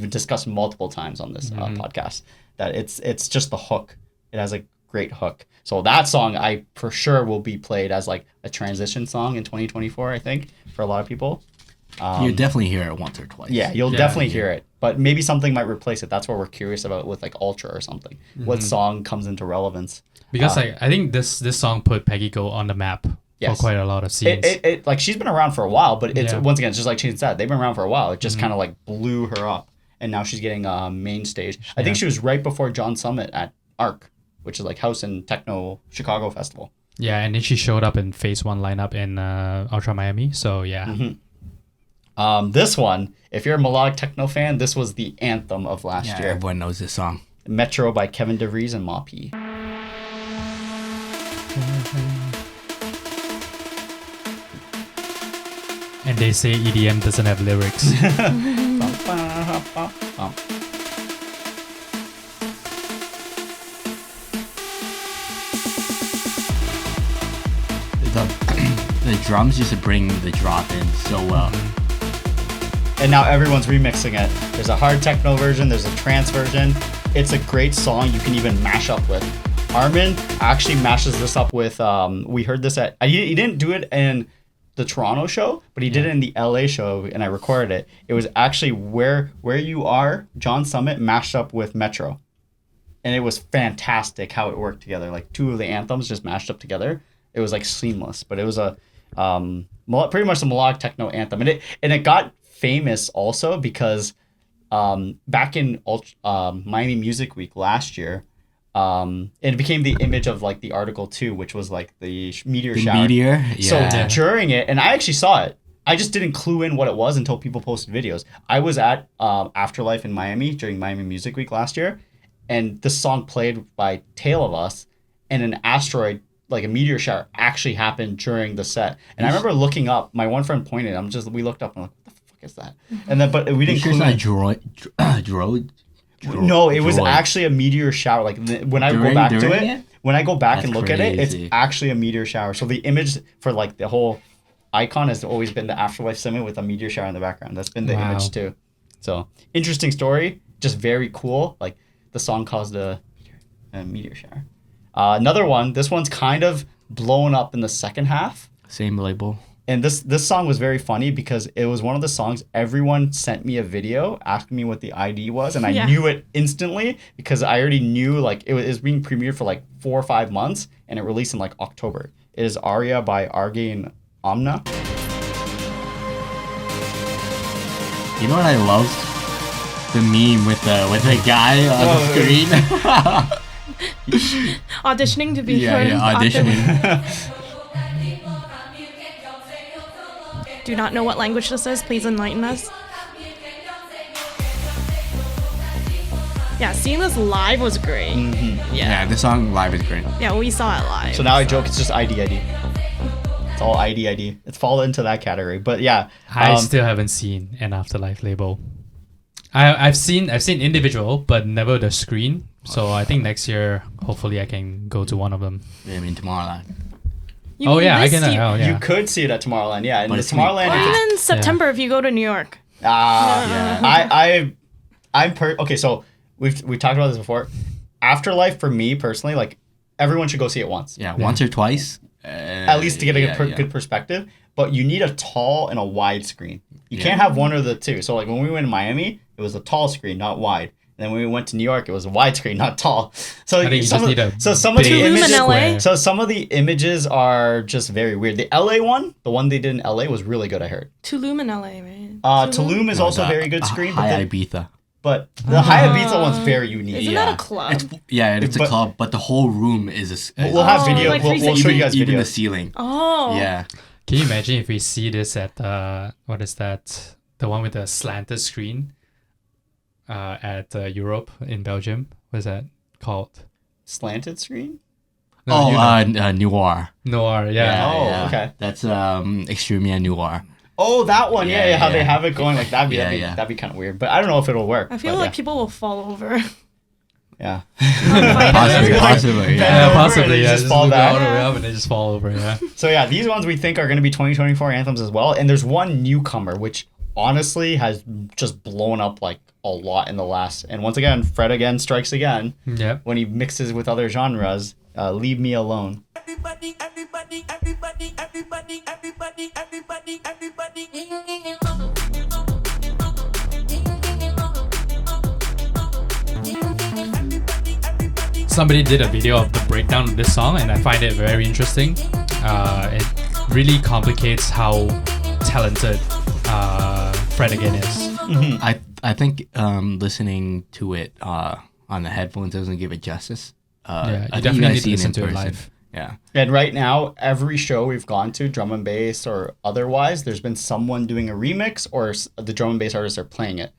discussed multiple times on this podcast. That it's just the hook. It has a great hook. So that song I for sure will be played as like a transition song in 2024, I think, for a lot of people. You definitely hear it once or twice. Yeah, you'll definitely hear it. But maybe something might replace it. That's what we're curious about with like Ultra or something. What song comes into relevance? Because I think this song put Peggy Go on the map for quite a lot of scenes. It like she's been around for a while, but it's Yeah. once again, it's just like Shane said, they've been around for a while. It just kind of like blew her up, and now she's getting main stage. I think she was right before John Summit at ARC, which is like House and Techno Chicago Festival. Yeah, and then she showed up in Phase 1 lineup in Ultra Miami. So yeah. This one, if you're a melodic techno fan, this was the anthem of last Yeah, year. everyone knows this song. Metro by Kevin DeVries and Macky. And they say EDM doesn't have lyrics. The drums used to bring the drop in so well. And now everyone's remixing it. There's a hard techno version, there's a trance version. It's a great song you can even mash up with. Armin actually mashes this up with, we heard this at, he didn't do it in the Toronto show, but he did it in the LA show, and I recorded it. It was actually Where You Are, John Summit mashed up with Metro. And it was fantastic how it worked together. Like two of the anthems just mashed up together. It was like seamless, but it was a pretty much a melodic techno anthem. And it got famous also because back in Miami Music Week last year, it became the image of like the article 2, which was like the meteor shower. Meteor? So during it, and I actually saw it, I just didn't clue in what it was until people posted videos. I was at Afterlife in Miami during Miami Music Week last year, and this song played by Tale of Us, and an asteroid, like a meteor shower, actually happened during the set. And I remember looking up, my one friend pointed, we looked up and I'm like, what the fuck is that? And then, but we didn't clue in. No, it was actually a meteor shower. Like when I go back to it, when I go back and look at it, it's actually a meteor shower. So the image for like the whole icon has always been the Afterlife Summit with a meteor shower in the background. That's been the image too. So interesting story, just very cool. Like the song caused a meteor shower. Another one, this one's kind of blown up in the second half. Same label. And this song was very funny because it was one of the songs everyone sent me a video asking me what the ID was, and I knew it instantly because I already knew like it was being premiered for like 4 or 5 months, and it released in like October. It is Aria by Arge and Omna. You know what I loved? The meme with the guy on the screen. Auditioning to be auditioning. Do not know what language this is. Please enlighten us. Yeah, seeing this live was great. Yeah, the song live is great. Yeah, we saw it live. So now I joke, it's just ID. It's all ID. It's fallen into that category. But yeah, I still haven't seen an Afterlife label. I've seen individual, but never the screen. So I think next year, hopefully, I can go to one of them. I mean, Tomorrowland. I can. You could see it at Tomorrowland, yeah. And the Tomorrowland. Or even September if you go to New York. Okay, so we talked about this before. Afterlife for me personally, like everyone should go see it once. Yeah, once or twice. At least to get a good perspective. But you need a tall and a wide screen. You can't have one or the two. So like when we went to Miami, it was a tall screen, not wide. And then when we went to New York, it was a widescreen, not tall. So some of the images are just very weird. The LA one, the one they did in LA, was really good. I heard. Tulum in LA, right? Tulum is also a very good screen. High Ibiza. But the High Ibiza one's very unique. Isn't that a club? It's a club, but the whole room is a. We'll have video. Like we'll show you guys even video. the ceiling. Oh. Yeah. Can you imagine if we see this at what is that? The one with the slanted screen. At Europe in Belgium. What is that called? Slanted screen? Noir. Noir, yeah. Okay. That's Extremia Noir. Oh, that one. Yeah. How they have it going like that'd be kind of weird. But I don't know if it'll work. I feel like people will fall over. Yeah. Possibly. Possibly. Just fall back. All the way up and they just fall over. Yeah. So yeah, these ones we think are going to be 2024 anthems as well. And there's one newcomer which honestly has just blown up like a lot in the last. And once again, Fred again strikes again. Yep. When he mixes with other genres. Leave Me Alone. Somebody did a video of the breakdown of this song, and I find it very interesting. It really complicates how talented Fred again is. I think listening to it on the headphones doesn't give it justice. Yeah, I you think definitely guys need to seen it listen in to it person. live. Yeah. And right now, every show we've gone to, drum and bass or otherwise, there's been someone doing a remix or the drum and bass artists are playing it.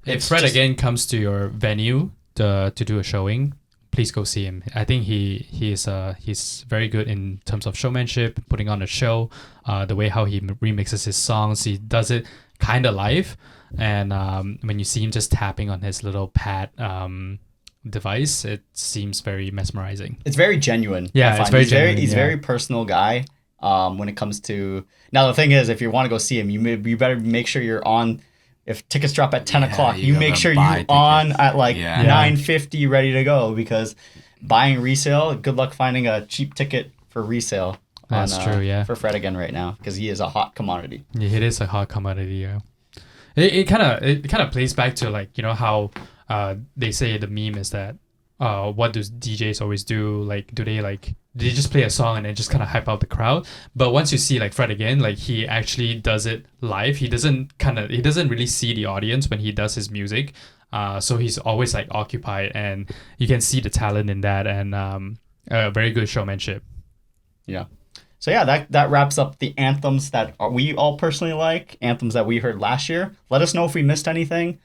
If Fred again comes to your venue to do a showing, please go see him. I think he's very good in terms of showmanship, putting on a show, the way how he remixes his songs. He does it kind of live, and when you see him just tapping on his little pad device, it seems very mesmerizing. It's very genuine. Yeah, I it's find. very He's genuine. He's yeah. very personal guy. When it comes to now, the thing is, if you want to go see him, you better make sure you're on. If tickets drop at 10 o'clock, you make gotta sure buy you're on tickets. at like Yeah. 9:50, ready to go, because buying resale, good luck finding a cheap ticket for resale. That's true, yeah. For Fred again right now, because he is a hot commodity. Yeah, it is a hot commodity. Yeah, it kind of plays back to like how they say the meme is that what do DJs always do? Like, do they just play a song and then just kind of hype out the crowd? But once you see like Fred again, like he actually does it live. He doesn't really see the audience when he does his music. So he's always like occupied, and you can see the talent in that, and very good showmanship. Yeah. So yeah, that wraps up the anthems that we all personally like, anthems that we heard last year. Let us know if we missed anything.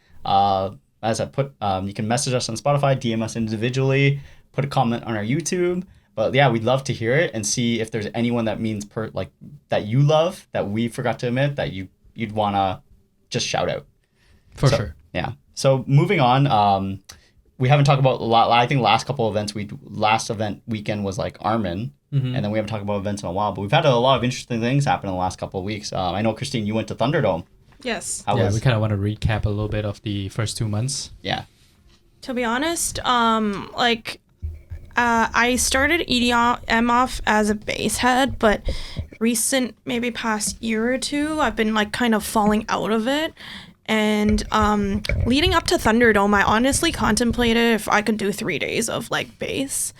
As I put, you can message us on Spotify, DM us individually, put a comment on our YouTube. But yeah, we'd love to hear it and see if there's anyone that means that you love that we forgot to admit that you'd wanna just shout out. For sure. Yeah. So moving on, we haven't talked about a lot. I think last couple events last event weekend was like Armin, and then we haven't talked about events in a while. But we've had a lot of interesting things happen in the last couple of weeks. I know, Christine, you went to Thunderdome. Yes. How Yeah, was? we kind of want to recap a little bit of the first 2 months. Yeah. To be honest, I started EDM off as a bass head, but maybe past year or two, I've been like kind of falling out of it. And leading up to Thunderdome, I honestly contemplated if I could do 3 days of like bass.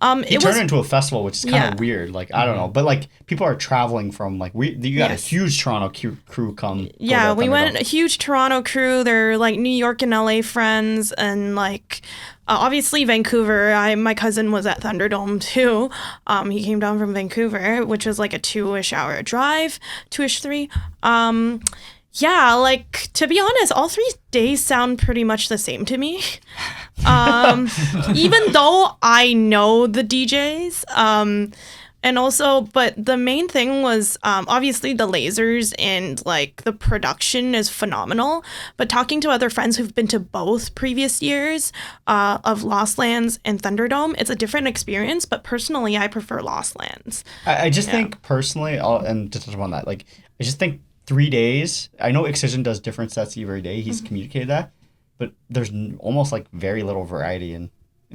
It turned into a festival, which is kind of Yeah. weird. Like, I don't know. But like people are traveling from like you got Yes. a huge Toronto crew come. Yeah, go to we went Thunderdome. a huge Toronto crew. They're like New York and LA friends, and like obviously Vancouver. My cousin was at Thunderdome too. He came down from Vancouver, which was like a 2-ish hour drive, 2-ish 3. Yeah, like to be honest, all 3 days sound pretty much the same to me. Even though I know the DJs, and also, but the main thing was obviously the lasers and like the production is phenomenal. But talking to other friends who've been to both previous years of Lost Lands and Thunderdome, it's a different experience. But personally, I prefer Lost Lands. I just think personally, and to touch upon that, like I just think 3 days. I know Excision does different sets every day. He's communicated that, but there's almost like very little variety in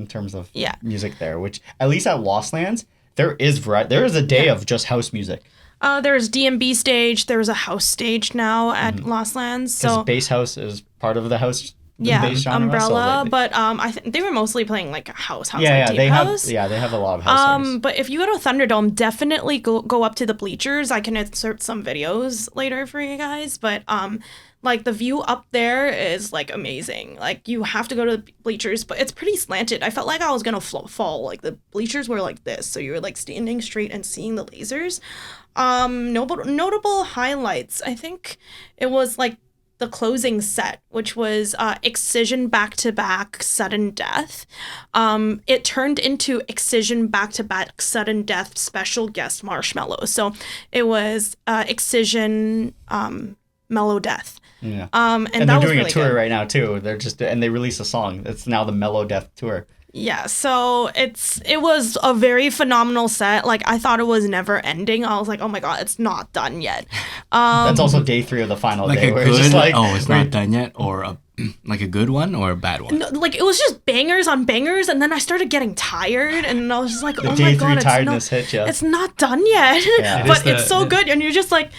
terms of music there. Which at least at Lost Lands, there is variety. There is a day of just house music. There's DnB stage. There's a house stage now at Lost Lands. Because So bass house is part of the house. The yeah, bass genre, umbrella. so but I think they were mostly playing like a house, yeah, like deep they house. have they have a lot of house artists. But if you go to Thunderdome, definitely go up to the bleachers. I can insert some videos later for you guys. But like the view up there is like amazing. Like you have to go to the bleachers, but it's pretty slanted. I felt like I was gonna fall. Like the bleachers were like this, so you were like standing straight and seeing the lasers. Notable highlights. I think it was like the closing set, which was Excision back-to-back Sudden Death. It turned into Excision back-to-back Sudden Death special guest Marshmello. So it was Excision Mellow Death. Yeah. And And that they're was doing really a tour good. right now too. They're just and they released a song. It's now the Mellow Death tour. Yeah, so it was a very phenomenal set. Like, I thought it was never ending. I was like, oh my god, it's not done yet. That's also day 3 of the final Like day. a Where good, it's just like, it's not done yet, or like a good one or a bad one. No, like, it was just bangers on bangers, and then I started getting tired, and I was just like, oh day my 3 god, tiredness hit you. it's not done yet. Yeah. But It is it's so good, and you're just like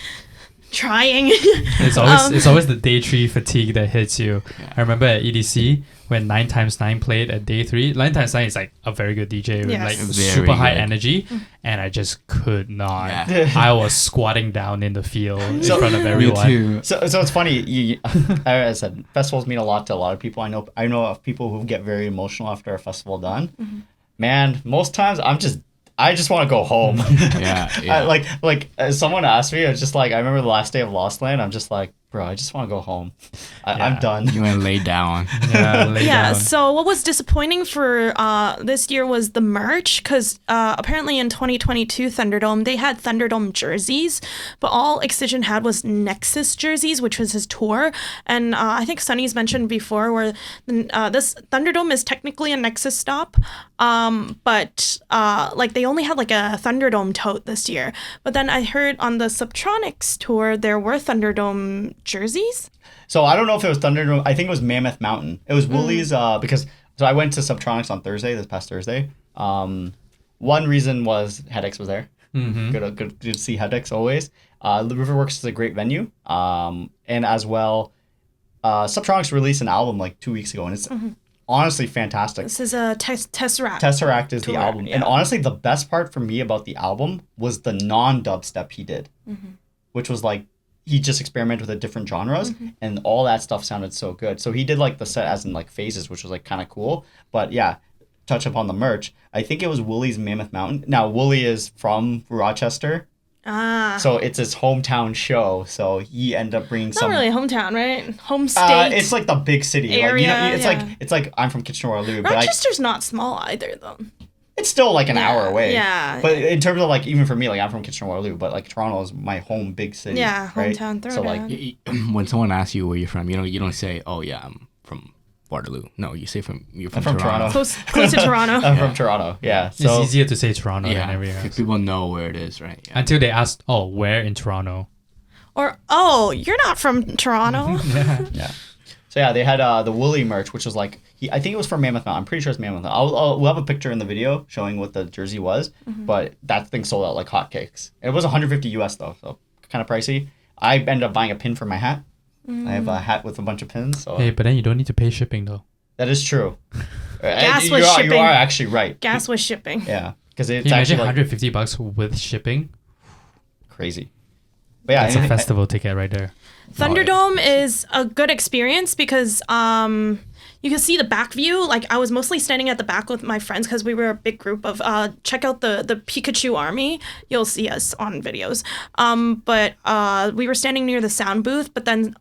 trying. It's always the day 3 fatigue that hits you. I remember at EDC when 9x9 played at day 3. 9x9 is like a very good DJ with Yes. like Very super high good. energy, and I just could not. Yeah. I was squatting down in the field in So- front of Me everyone. too. So it's funny. As I said, festivals mean a lot to a lot of people. I know of people who get very emotional after a festival done. Man, most times I just want to go home. Yeah. Like someone asked me, I was just like, I remember the last day of Lost Land. I'm just like, bro, I just want to go home. I'm done. You want to lay down. Yeah, lay Yeah, down. so what was disappointing for this year was the merch, because apparently in 2022 Thunderdome, they had Thunderdome jerseys, but all Excision had was Nexus jerseys, which was his tour. And I think Sunny's mentioned before where this Thunderdome is technically a Nexus stop, but like they only had like a Thunderdome tote this year. But then I heard on the Subtronics tour, there were Thunderdome jerseys. So I don't know if it was Thunderdome. I think it was Mammoth Mountain. It was Woolies because so I went to Subtronics on this past Thursday. One reason was Headaches was there. Good to see Headaches always. The Riverworks is a great venue. And as well, Subtronics released an album like 2 weeks ago, and it's honestly fantastic. This is a Tesseract. Tesseract is the tour, album. yeah. And honestly, the best part for me about the album was the non-dubstep he did, which was like, he just experimented with the different genres, and all that stuff sounded so good. So he did like the set as in like phases, which was like kind of cool. But yeah, touch upon the merch. I think it was Woolie's Mammoth Mountain. Now, Woolie is from Rochester, so it's his hometown show. So he ended up bringing Not some... really hometown, right? Home state. it's like the big city. Area, like, yeah. it's like I'm from Kitchener-Waterloo, but Rochester's not small either, though. it's still like an hour away. yeah. But in terms of like, even for me, like I'm from Kitchener-Waterloo, but like Toronto is my home big city. Yeah, right? hometown, throw So it like, down. When someone asks you where you're from, you don't say, "Oh yeah, I'm from Waterloo." No, you say you're from from Toronto. Toronto. Close to Toronto. I'm from Toronto. Yeah. So It's easier to say Toronto than Yeah, everywhere because else. people know where it is, right? Yeah. Until they ask, oh, where in Toronto? Or, oh, you're not from Toronto. yeah. So yeah, they had the Wooly merch, which was like, I think it was from Mammoth Mountain. I'm pretty sure it's Mammoth Mountain. We'll have a picture in the video showing what the jersey was, but that thing sold out like hotcakes. It was 150 US though, so kind of pricey. I ended up buying a pin for my hat. I have a hat with a bunch of pins. So Hey, but then you don't need to pay shipping though. that is true. Gas you was are, shipping. You are actually right. Gas was shipping. Yeah, because it's Can you imagine actually like $150 with shipping? crazy. But yeah, That's a anything- festival ticket right there. Thunderdome is a good experience because you can see the back view. Like, I was mostly standing at the back with my friends because we were a big group of check out the Pikachu army. You'll see us on videos. But we were standing near the sound booth, but then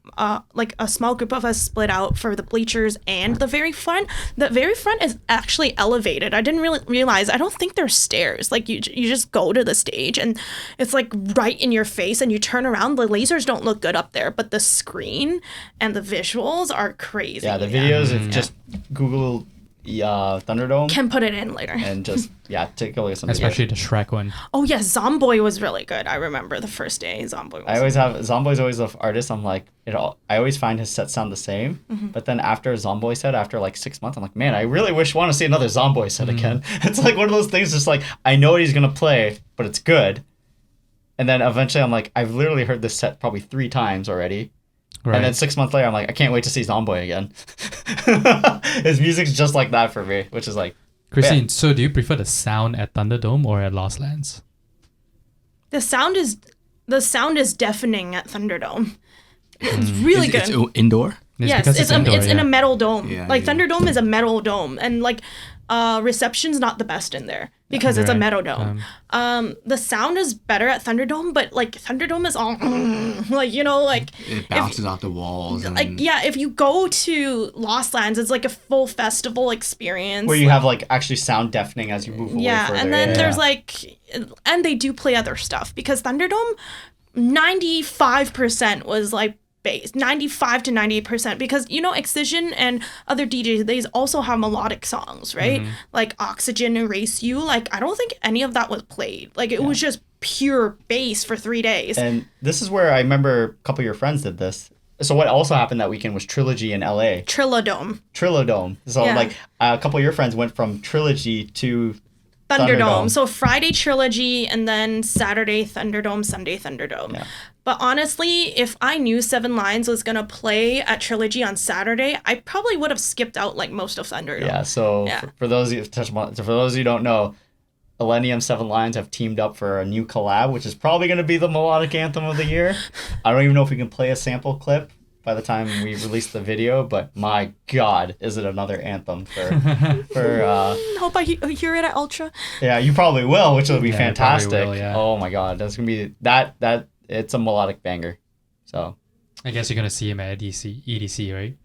like a small group of us split out for the bleachers and the very front. The very front is actually elevated. I didn't really realize. I don't think there's stairs. Like, you just go to the stage and it's like right in your face, and you turn around. The lasers don't look good up there, but the screen and the visuals are crazy. yeah, the videos. If just Google Thunderdome Can put it in later. and just take a look at some. Especially videos. the Shrek one. Oh yeah, Zomboy was really good. I remember the first day Zomboy was. I always have Zomboy's always the artist. I'm like, I always find his sets sound the same. But then after Zomboy set, after like 6 months, I'm like, man, I really want to see another Zomboy set again. It's like one of those things. Just like, I know what he's gonna play, but it's good. And then eventually, I'm like, I've literally heard this set probably 3 times already. Right. And then 6 months later, I'm like, I can't wait to see Zomboy again. His music's just like that for me, which is like, Christine, so do you prefer the sound at Thunderdome or at Lost Lands? the sound is deafening at Thunderdome. It's really good. It's indoor. Yes, because it's indoor, in yeah. a metal dome. Yeah, Like, yeah. Thunderdome is a metal dome, and like reception's not the best in there because it's a Right. metal dome. The sound is better at Thunderdome, but like Thunderdome is all like, like It bounces off the walls. And like, yeah, if you go to Lost Lands, it's like a full festival experience. where you have like actually sound deafening as you move away yeah, further. and then Yeah. there's like, and they do play other stuff because Thunderdome, 95% was like bass, 95 to 98%, because Excision and other DJs, they also have melodic songs, right? Like Oxygen, Erase You. Like, I don't think any of that was played. Like, it was just pure bass for 3 days. And this is where I remember a couple of your friends did this. So what also happened that weekend was Trilogy in LA. Trillodome. So like a couple of your friends went from Trilogy to Thunderdome. So Friday Trilogy, and then Saturday Thunderdome, Sunday Thunderdome. Yeah. But honestly, if I knew Seven Lions was gonna play at Trilogy on Saturday, I probably would have skipped out like most of Thunderdome. Yeah. So for those of you who don't know, Millennium, Seven Lions have teamed up for a new collab, which is probably going to be the melodic anthem of the year. I don't even know if we can play a sample clip by the time we release the video, but my God, is it another anthem for hope I hear it at Ultra. Yeah, you probably will, which will be fantastic. Will, yeah. Oh my God, that's going to be that it's a melodic banger. So I guess you're going to see him at EDC, right?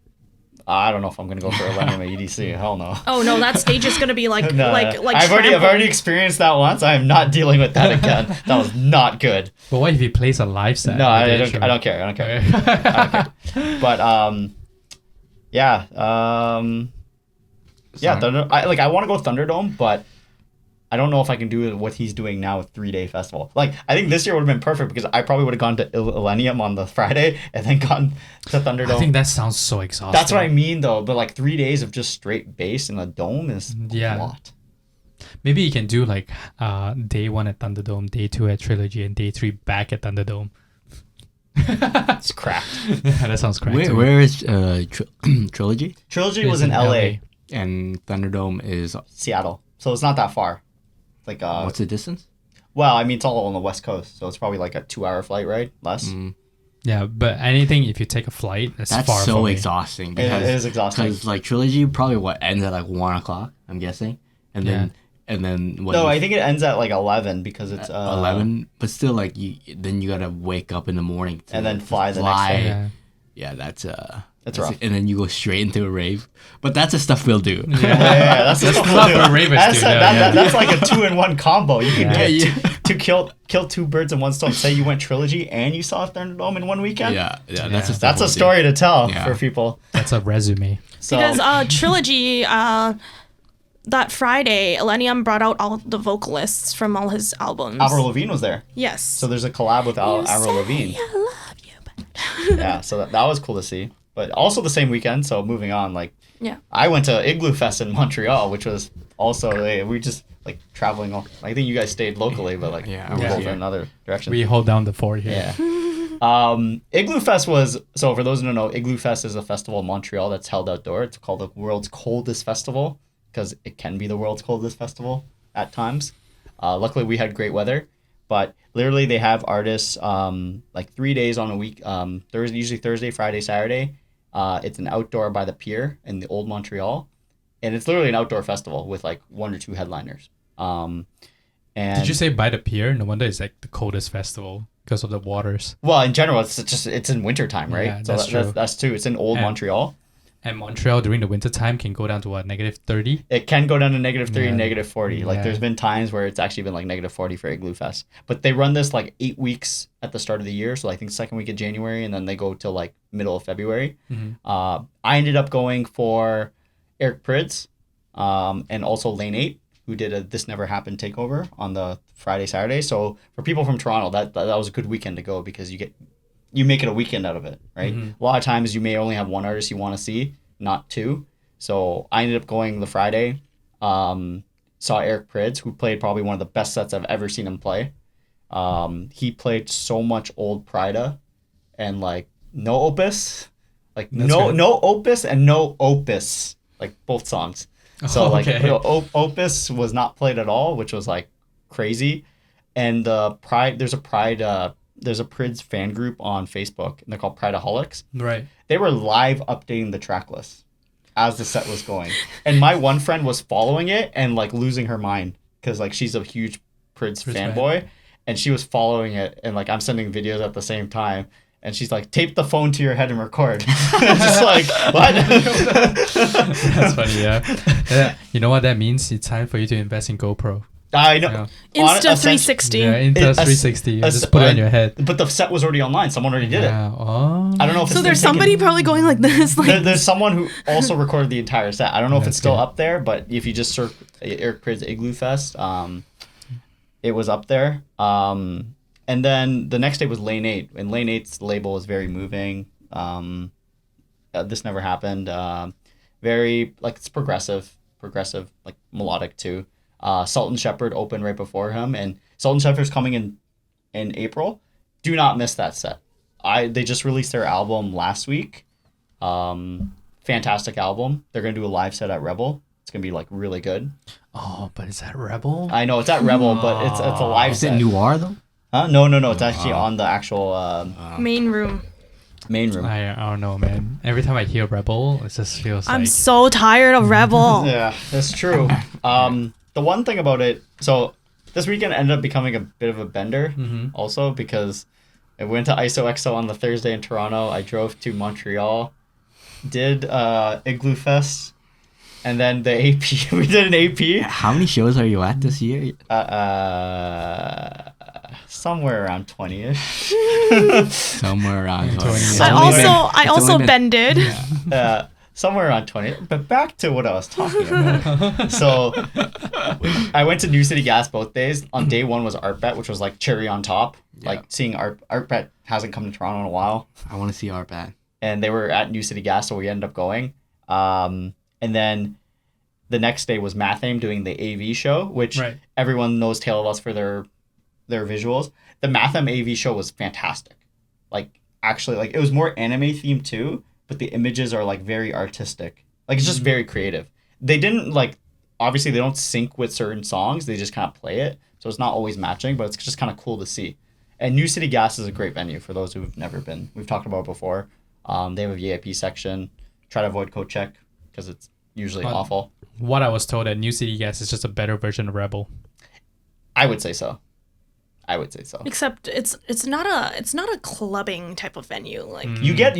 I don't know if I'm gonna go for Millennium at EDC. Hell no. Oh no, that stage is gonna be like I've already experienced that once. I am not dealing with that again. That was not good. But what if he plays a live set? No, I don't care. I don't care. But yeah. Thunder. I want to go Thunderdome, but I don't know if I can do what he's doing now with 3-day festival. Like, I think this year would have been perfect because I probably would have gone to Millennium on the Friday and then gone to Thunderdome. I think that sounds so exhausting. That's what I mean, though. But like 3 days of just straight bass in a dome is a lot. Maybe you can do like day 1 at Thunderdome, day 2 at Trilogy, and day 3 back at Thunderdome. It's cracked. Yeah, that sounds cracked. Where is Trilogy? Trilogy was in LA. And Thunderdome is Seattle. So it's not that far. Like what's the distance? Well, I mean, it's all on the West Coast, so it's probably like a 2-hour flight, right? Less. Yeah, but anything if you take a flight, that's far so from exhausting. It is exhausting. Because like Trilogy probably ends at like 1 o'clock. I'm guessing, and then what? No, I think it ends at like 11 because it's 11. But still, like you gotta wake up in the morning and then fly the next day. Yeah, that's rough. And then you go straight into a rave. But that's the stuff we'll do. Yeah, that's the stuff we'll do. That's like a 2-in-1 combo. You can to kill 2 birds in one stone. Say you went Trilogy and you saw Thunderdome in one weekend. Yeah. That's a story to tell for people. That's a resume. So, because Trilogy, that Friday, Millennium brought out all the vocalists from all his albums. Avril Lavigne was there. Yes. So there's a collab with Avril Lavigne. I love you, but yeah, so that was cool to see. But also the same weekend, so moving on, I went to Igloo Fest in Montreal, which was also, we just, traveling, I think you guys stayed locally, but, we both in another direction. We hold down the fort here. Yeah. Igloo Fest was, so for those who don't know, Igloo Fest is a festival in Montreal that's held outdoor. It's called the world's coldest festival, because it can be the world's coldest festival at times. Luckily, we had great weather. But literally, they have artists 3 days on a week. Usually Thursday, Friday, Saturday. It's an outdoor by the pier in the old Montreal, and it's literally an outdoor festival with 1 or 2 headliners. And did you say by the pier? No wonder it's the coldest festival because of the waters. Well, in general, it's in wintertime, right? Yeah, so that's true. That's true. It's in old Montreal. And Montreal during the winter time can go down to what, -30? It can go down to -30 and -40. There's been times where it's actually been -40 for Igloo Fest. But they run this 8 weeks at the start of the year. So I think second week of January, and then they go till middle of February. I ended up going for Eric Prydz and also Lane 8, who did a This Never Happened takeover on the Friday, Saturday. So for people from Toronto, that was a good weekend to go because you make it a weekend out of it, right? A lot of times you may only have one artist you want to see, not 2. So I ended up going the Friday, saw Eric Prydz, who played probably one of the best sets I've ever seen him play. He played so much old Prida and no opus, no opus and no opus, both songs. So opus was not played at all, which was crazy. And there's a Prydz fan group on Facebook, and they're called Pridaholics. Right. They were live updating the track list as the set was going. And my one friend was following it and losing her mind because she's a huge Prydz fanboy, and she was following it, and I'm sending videos at the same time. And she's tape the phone to your head and record. Just what? That's funny, yeah. You know what that means? It's time for you to invest in GoPro. I know. Yeah. Insta 360. Yeah, Intel It- a- 360. You a- just put it on your head. But the set was already online. Someone already did it. Yeah. Oh. I don't know if So it's there's been somebody taken- probably going like this, like There's someone who also recorded the entire set. I don't know if That's it's still good. up there, but if you just search Eric Prid's Igloo Fest, it was up there. And then the next day was Lane 8, and Lane 8's label is very moving. This never happened. Very like it's progressive, like melodic too. Sultan Shepherd opened right before him, and Sultan Shepherd's coming in April. Do not miss that set. They just released their album last week. Fantastic album. They're gonna do a live set at Rebel. It's gonna be like really good. Oh, but is that Rebel? I know it's at Rebel, but it's a live Is set. it Noir though? Huh? No. It's actually on the actual main room. main room. I don't know, man. Every time I hear Rebel, it just feels I'm like so tired of Rebel. Yeah, that's true. The one thing about it, so this weekend ended up becoming a bit of a bender also because I went to ISO EXO on the Thursday in Toronto. I drove to Montreal, did Igloo Fest, and then the AP. We did an AP. How many shows are you at this year? Somewhere around 20-ish. Somewhere around 20. I also bended. Somewhere around 20. But back to what I was talking about. So I went to New City Gas both days. On day one was Art Bet, which was like cherry on top. Yeah. Like seeing Art Bet hasn't come to Toronto in a while. I want to see Art Bad. And they were at New City Gas, so we ended up going. And then the next day was Mathame doing the AV show, which Right. everyone knows Tale of Us for their visuals. The Mathame AV show was fantastic. Like actually, like it was more anime themed too, but the images are like very artistic. Like it's just very creative. They didn't like obviously they don't sync with certain songs. They just kind of play it, so it's not always matching, but it's just kind of cool to see. And New City Gas is a great venue for those who've never been. We've talked about it before. They have a VIP section. Try to avoid code check because it's usually awful. what I was told at New City Gas is just a better version of Rebel. I would say so. Except it's not a clubbing type of venue. Like You get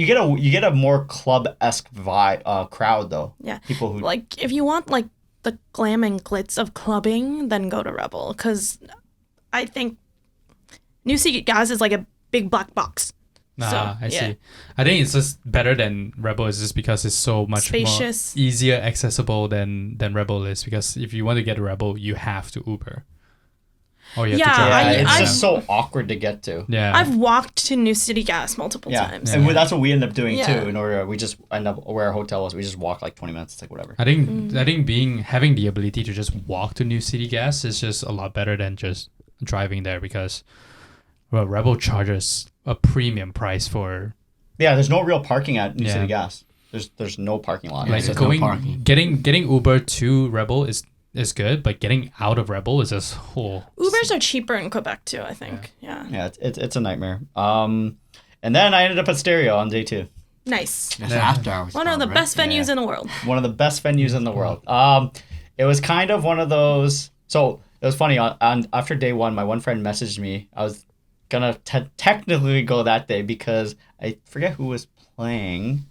a more club-esque vibe crowd though. yeah, People who like if you want like the glam and glitz of clubbing, then go to Rebel because I think New City Gas is like a big black box. I see. I think it's just better than Rebel is just because it's so much Spacious. more easier accessible than Rebel is, because if you want to get a Rebel, you have to Uber. Or you have to drive. it's just so awkward to get to. Yeah. I've walked to New City Gas multiple times. And that's what we end up doing Yeah. too. In order, we just end up where our hotel was. We just walk like 20 minutes. It's like whatever. I think having the ability to just walk to New City Gas is just a lot better than just driving there, because Rebel charges a premium price for Yeah, there's no real parking at New Yeah. City Gas. There's no parking lot. like there's no going parking. getting Uber to Rebel is good, but getting out of Rebel is just Ubers are cheaper in Quebec too, I think. Yeah. Yeah, it's a nightmare. And then I ended up at Stereo on day 2. Nice. That's after hours. One of the best venues in the world. One of the best venues in the world. It was kind of one of those. So it was funny. On after day 1, my one friend messaged me. I was gonna technically go that day because I forget who was playing.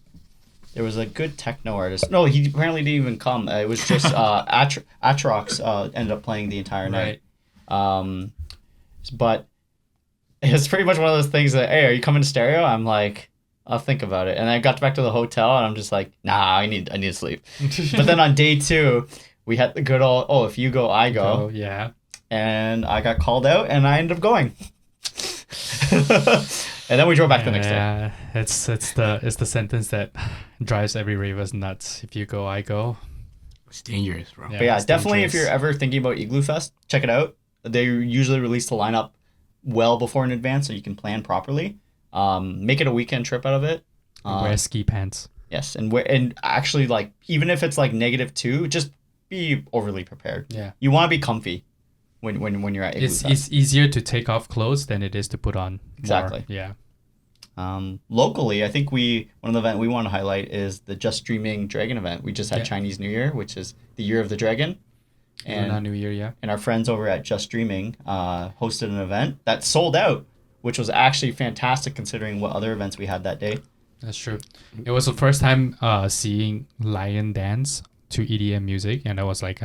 There was a good techno artist. No, he apparently didn't even come. It was just Atrox ended up playing the entire night. But it's pretty much one of those things that, hey, are you coming to Stereo? I'm like, I'll think about it. And I got back to the hotel and I'm just like, nah, I need to sleep. But then on day 2, we had the good old, if you go, I go. Oh yeah. And I got called out and I ended up going. And then we drove back the next day. Yeah, it's the sentence that drives every ravers nuts. If you go, I go. It's dangerous, bro. Yeah. But yeah, it's definitely dangerous. if you're ever thinking about Igloo Fest, check it out. They usually release the lineup well before in advance so you can plan properly. Make it a weekend trip out of it. Wear ski pants. Yes, and actually, like, even if it's like -2, just be overly prepared. Yeah. You want to be comfy when you're at Igloo Fest. It's easier to take off clothes than it is to put on. Exactly. More. Yeah. Locally, I think one of the event we want to highlight is the Just Dreaming Dragon event. We just had Chinese New Year, which is the Year of the Dragon. Lunar New Year, yeah. And our friends over at Just Dreaming hosted an event that sold out, which was actually fantastic considering what other events we had that day. That's true. It was the first time seeing lion dance to EDM music, and that was like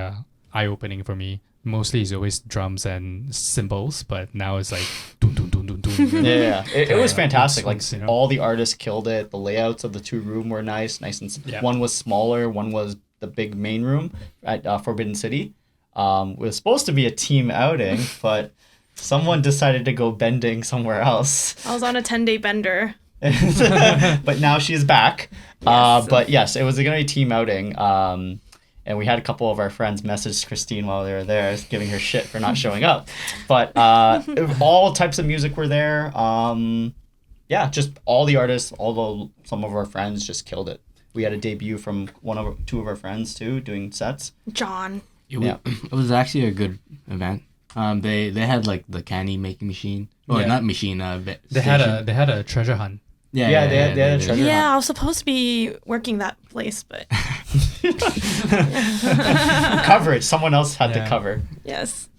eye-opening for me. mostly it's always drums and cymbals, but now it's like dun, dun, dun, dun, dun. Yeah. It was fantastic. Like Swings, you know? all the artists killed it. The layouts of the 2 room were nice and Yeah. one was smaller, one was the big main room at Forbidden City. It was supposed to be a team outing, but someone decided to go bending somewhere else. I was on a 10-day bender. But now she's back. Yes. But yes, it was going to be a team outing. And we had a couple of our friends message Christine while they were there, giving her shit for not showing up. But all types of music were there. Yeah, just all the artists, although some of our friends just killed it. We had a debut from 2 of our friends too, doing sets. John. It was actually a good event. They had like the candy making machine, or Yeah. not machine. They had a treasure hunt. Yeah, they had a treasure Yeah, hunt. I was supposed to be working that place, but Coverage. Someone else had to Yeah. cover. yes.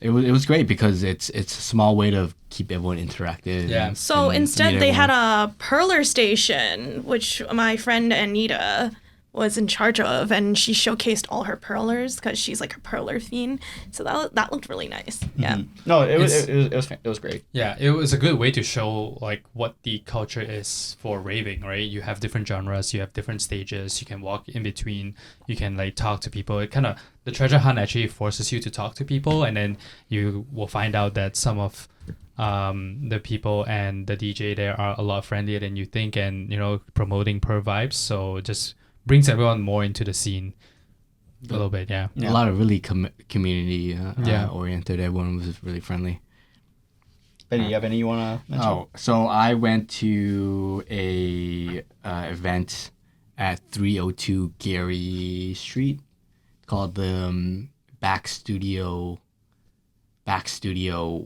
It was great because it's a small way to keep everyone interactive. Yeah. So and instead, meet they had everyone. a perler station, which my friend Anita was in charge of, and she showcased all her perlers because she's like a perler fiend. So that looked really nice. Yeah. No, it It's- was great. Yeah, it was a good way to show like what the culture is for raving, right? You have different genres, you have different stages, you can walk in between, you can like talk to people. It kind of, the treasure hunt actually forces you to talk to people, and then you will find out that some of the people and the DJ there are a lot friendlier than you think, and promoting per vibes. So just brings everyone more into the scene a little bit. Yeah. Yeah. A lot of really community Yeah. oriented. Everyone was really friendly. Benny, you have any you want to mention? Oh, so I went to a event at 302 Gary Street called the Back Studio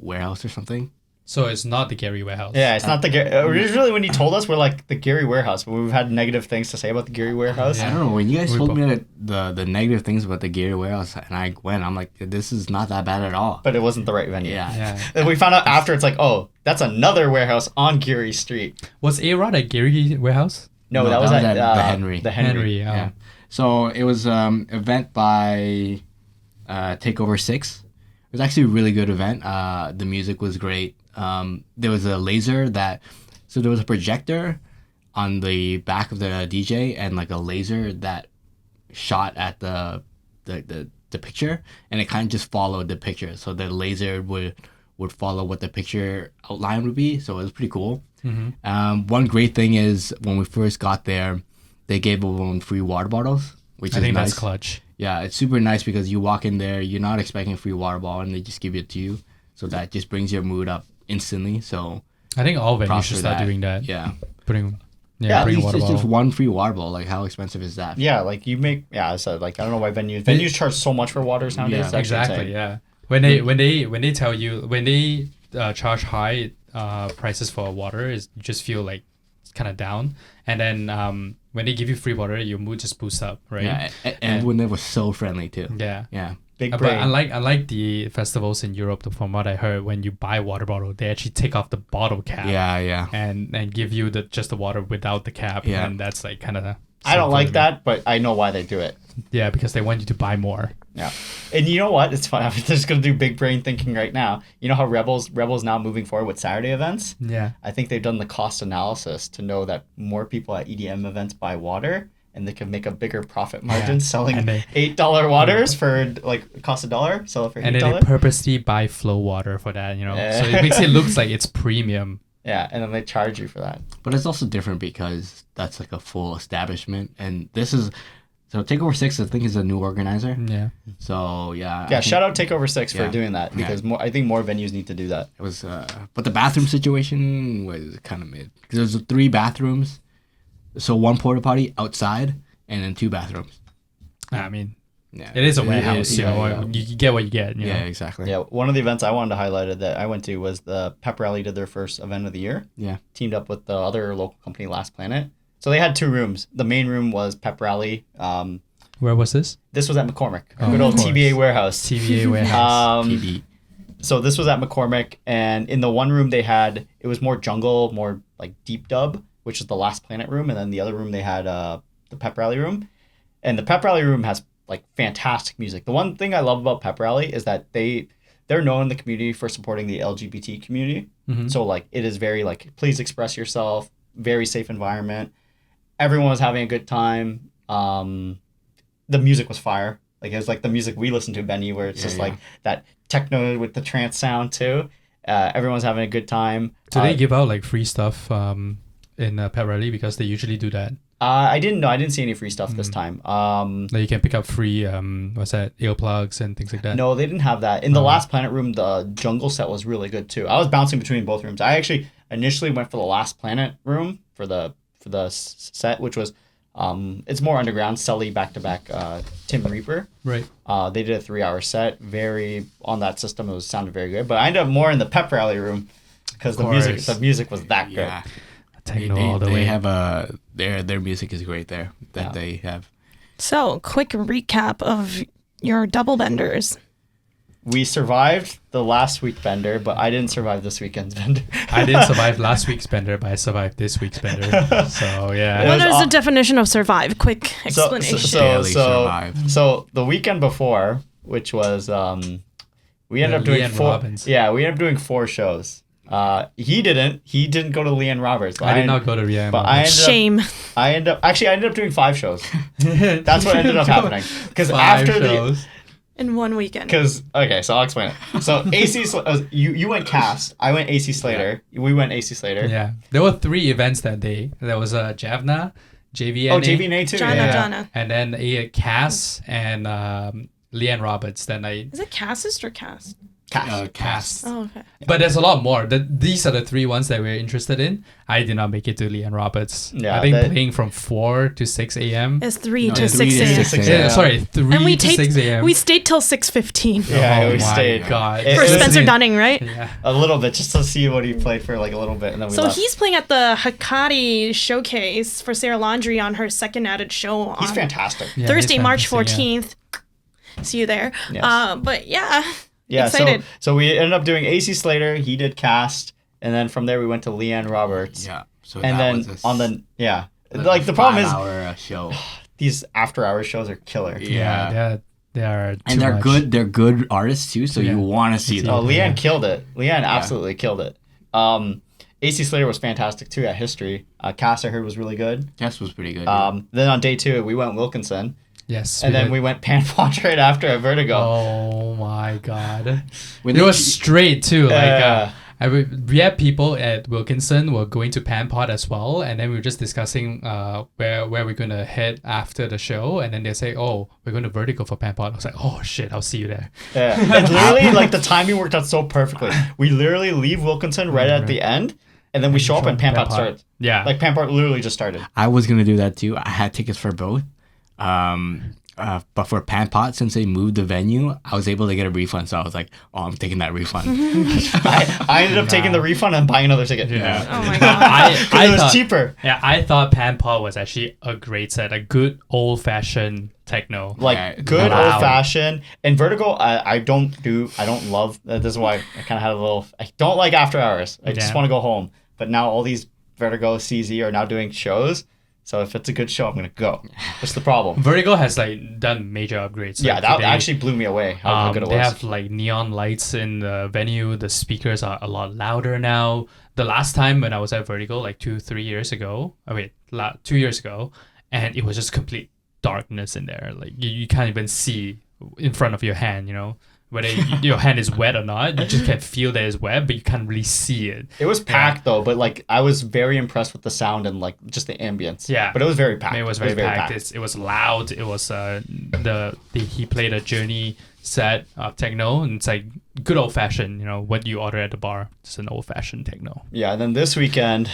Warehouse or something. So it's not the Gary Warehouse. Yeah, it's not the Gary. Originally, when you told us, we're like the Gary Warehouse, but we've had negative things to say about the Gary Warehouse. I don't know, when you guys We told both- me that the negative things about the Gary Warehouse, and I went, I'm like, this is not that bad at all. But it wasn't the right venue. Yeah. Yeah. And we found out after, it's like, oh, that's another warehouse on Geary Street. Was A-Rod at Gary Warehouse? No, No, that was at the Henry. The Henry. Oh. Yeah. So it was event by Takeover 6. It was actually a really good event. The music was great. There was a laser so there was a projector on the back of the DJ and like a laser that shot at the picture, and it kind of just followed the picture. So the laser would follow what the picture outline would be. So it was pretty cool. Mm-hmm. One great thing is when we first got there, they gave everyone free water bottles, which I is think nice. that's clutch. Yeah, it's super nice because you walk in there, you're not expecting a free water bottle, and they just give it to you. So that just brings your mood up instantly. So I think all venues props should for start that. doing that. Yeah. Bring Yeah, a It's water just bottle. one free water bottle. Like, how expensive is that? Yeah, like you make. Yeah, I said like I don't know why venues charge so much for waters nowadays. Yeah, It's actually Exactly. insane. Yeah. When they tell you, when they charge high prices for water, is you just feel like it's kind of down, and then when they give you free water, your mood just boosts up, right? Yeah, and when they were so friendly too. Yeah. Yeah. Big But brain. unlike the festivals in Europe, from what I heard, when you buy a water bottle, they actually take off the bottle cap. Yeah. And give you just the water without the cap. Yeah. And that's like kind of. I don't like that, but I know why they do it. Yeah, because they want you to buy more. Yeah, and you know what? It's fun. I'm just gonna do big brain thinking right now. You know how Rebels now moving forward with Saturday events. Yeah. I think they've done the cost analysis to know that more people at EDM events buy water, and they can make a bigger profit margin Yeah. selling And they- $8 waters for like it costs $1. Sell it for And then $8. they purposely buy flow water for that, So it makes it looks like it's premium. Yeah, and then they charge you for that. But it's also different because that's like a full establishment, and this is so Takeover 6. I think is a new organizer. Yeah. So yeah. Yeah, shout out Takeover 6 for Yeah. doing that because I think more venues need to do that. It was, but the bathroom situation was kind of mid because there's 3 bathrooms, so 1 porta potty outside and then 2 bathrooms. I mean, Yeah, it is a warehouse, yeah. You get what you get. You Yeah, know? exactly. Yeah, one of the events I wanted to highlight that I went to was the Pep Rally did their first event of the year. Yeah. Teamed up with the other local company, Last Planet. So they had 2 rooms. The main room was Pep Rally. Where was this? This was at McCormick, Oh, good old of course. TBA warehouse. TVA warehouse. TB. So this was at McCormick, and in the one room they had, it was more jungle, more like deep dub, which is the Last Planet room, and then the other room they had the Pep Rally room. And the Pep Rally room has like fantastic music. The one thing I love about Pep Rally is that they're known in the community for supporting the LGBT community. So like it is very like, please express yourself, very safe environment. Everyone was having a good time. The music was fire. Like it was like the music we listen to, Benny, where it's like that techno with the trance sound too. Everyone's having a good time. Do they give out like free stuff in Pep Rally, because they usually do that? I didn't see any free stuff this time. Like you can pick up free earplugs and things like that. No, they didn't have that. In the Last Planet room, the jungle set was really good too. I was bouncing between both rooms. I actually initially went for the Last Planet room for the set, which was it's more underground, Sully back-to-back Tim Reaper. Right. They did a 3-hour set, very on that system. It sounded very good, but I ended up more in the Pep Rally room because the music was that good. Yeah. Techno all the they way. have their music is great there that they have. So, quick recap of your double benders. We survived the last week bender, but I didn't survive this weekend's bender. I didn't survive last week's bender, but I survived this week's bender. So yeah. What is was the definition of survive? Quick explanation. Barely survived. So the weekend before, which was we ended up doing Leanne 4. Robbins. Yeah, we ended up doing 4 shows. He didn't go to Leanne Roberts. But I did not go to Leanne. But Shame. I ended up doing 5 shows. That's what ended up happening. Because 5 after shows. In one weekend. Okay, so I'll explain it. So AC, you went Cast. I went AC Slater. We went AC Slater. Yeah, there were 3 events that day. There was Javna, JVNA. Oh, JVNA too. Jana. And then a Cass and Leanne Roberts that night. Is it Cassist or Cast? Cast. Oh, okay. But there's a lot more. These are the 3 ones that we're interested in. I did not make it to Leanne Roberts. Yeah, I think playing from 4 to 6 a.m. It's 3 to 3 6 to a.m. 6 Yeah, sorry, 3 And we to 6 a.m. We stayed till 6:15. Yeah, oh we my stayed. God. It For was- Spencer Dunning, right? Yeah. A little bit, just to see what he played for like a little bit, and then we So left. he's playing at the Hakati showcase for Sarah Laundry on her second added show He's on fantastic. Yeah, Thursday, he's March fantastic, 14th. See you there. Yes. But yeah. Yeah, Excited. so we ended up doing AC Slater. He did Cast, and then from there we went to Leanne Roberts. Yeah. So And that then was like the problem is 5-hour show. these after-hour shows are killer. Yeah, they are too And they're much. good. They're good artists too. So Yeah. you want to see them. Oh, Leanne killed it. Leanne absolutely killed it. AC Slater was fantastic too at History. Cast I heard was really good. Test was pretty good. Then on day 2 we went Wilkinson, Yes. and then did. we went Pan Punch right after at Vertigo. Oh my God. When It they- was straight too. Yeah. We had people at Wilkinson were going to Pan Pod as well, and then we were just discussing where we're gonna head after the show, and then they say, "Oh, we're going to Vertigo for Pan Pod." I was like, "Oh shit, I'll see you there." Yeah. And literally, like the timing worked out so perfectly. We literally leave Wilkinson right at the end, and then we show up and Pan Pot starts. Yeah. Like Pan Pot literally just started. I was gonna do that too. I had tickets for both. But for Pan Pot, since they moved the venue, I was able to get a refund. So I was like, "Oh, I'm taking that refund." I ended up taking the refund and buying another ticket. Yeah. Oh my God. Because it was cheaper. Yeah, I thought Pan Pod was actually a great set, a good old fashioned techno. Like Yeah, good loud. old fashioned. And Vertigo, I don't love. This is why I kind of had a little. I don't like after hours. I just Yeah. want to go home. But now all these Vertigo CZ are now doing shows. So if it's a good show, I'm gonna go. That's the problem. Vertigo has like done major upgrades. Yeah, Like, that they- actually blew me away. How good it They was. have like neon lights in the venue. The speakers are a lot louder now. The last time when I was at Vertigo, like 2-3 years ago, 2 years ago, and it was just complete darkness in there. Like you can't even see in front of your hand, you know, whether your hand is wet or not. You just can feel that it's wet, but you can't really see it. It was packed though, but like I was very impressed with the sound and like just the ambience. Yeah. But it was very packed. It was very packed. It was loud. It was he played a Journey set of techno, and it's like good old fashioned, you know, what you order at the bar. It's an old fashioned techno. Yeah, and then this weekend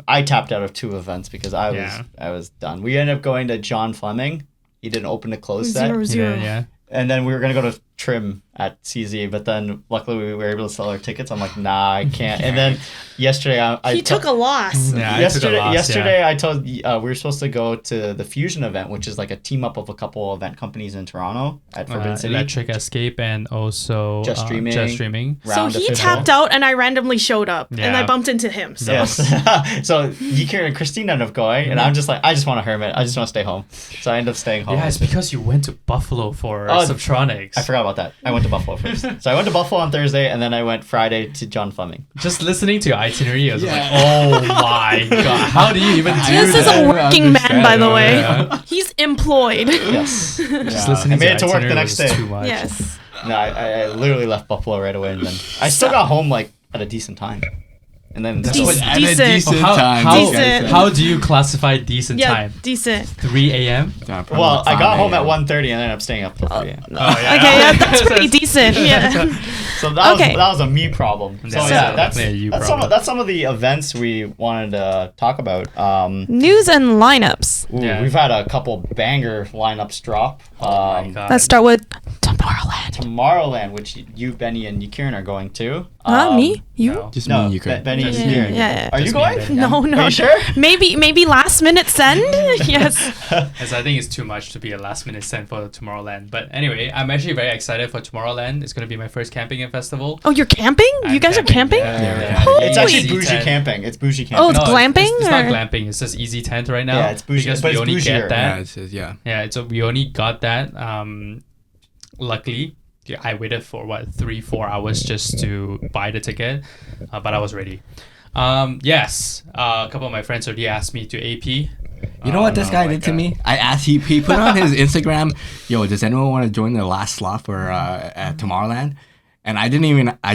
I tapped out of 2 events because I was done. We ended up going to John Fleming. He did an open to close set. 0-0. Yeah. And then we were gonna go to trim at CZ, but then luckily we were able to sell our tickets. I'm like, nah, I can't. And then yesterday He took a loss. Yeah, yesterday I told we were supposed to go to the Fusion event, which is like a team up of a couple event companies in Toronto at Forbidden City. Electric Escape and also Just Streaming. So he tapped out and I randomly showed up and I bumped into him. So. Yes. So Yikir and Christine ended up going, and I'm just like, I just want to hermit. I just want to stay home. So I ended up staying home. Yeah, it's because you went to Buffalo for Subtronics. I forgot about that. I went to Buffalo first. So I went to Buffalo on Thursday, and then I went Friday to John Fleming. Just listening to your itinerary, I was like, oh my god, how do you even do This that? is a working man, by the way. Yeah. He's employed. Yes. Just listening I made to it to work the itinerary next was day. Too much. Yes. No, I literally left Buffalo right away, and then I still got home like at a decent time. And then Decent. At a decent time. Decent. How do you classify decent Yeah, time? decent. 3 a.m.? well, I got home at 1:30 and then I'm staying up till 3 a.m. Oh, yeah. Okay, yeah, that's pretty decent. Yeah. So that Okay. was a me problem. So That's yeah, definitely a you problem. that's some of the events we wanted to talk about. News and lineups. Yeah. We've had a couple banger lineups drop. Oh my god. Let's start with Tomorrowland. Tomorrowland, which you, Benny, and Kieran are going to. Me? You? No. Just No, me, you could. Benny and Just Kieran. yeah. Are you Just me and going? Benny. No, no. Are you sure? Maybe last minute send? Yes. As I think it's too much to be a last minute send for Tomorrowland. But anyway, I'm actually very excited for Tomorrowland. It's going to be my first camping at festival. Oh, you're camping? You guys are camping? Yeah. It's actually Easy bougie tent. camping. It's bougie camping. Oh, it's glamping, It's not or- glamping. It's just easy tent right now. Yeah, it's bougie, because but we it's only bougier. get that. Yeah, it says, yeah. Yeah, we only got that. Luckily, I waited for 3-4 hours just to buy the ticket, but I was ready. Yes, a couple of my friends already asked me to AP. You know what this guy did to me? I asked, he put on his Instagram, yo, does anyone want to join the last slot for at Tomorrowland? And I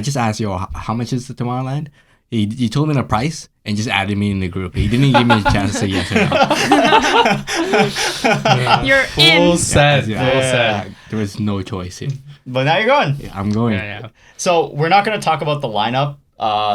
just asked, yo, how much is the Tomorrowland? He told me the price and just added me in the group. He didn't give me a chance to say yes or no. You're Full in. set. Yeah. Full set. There was no choice here. But now you're going. I'm going. Yeah. So we're not going to talk about the lineup.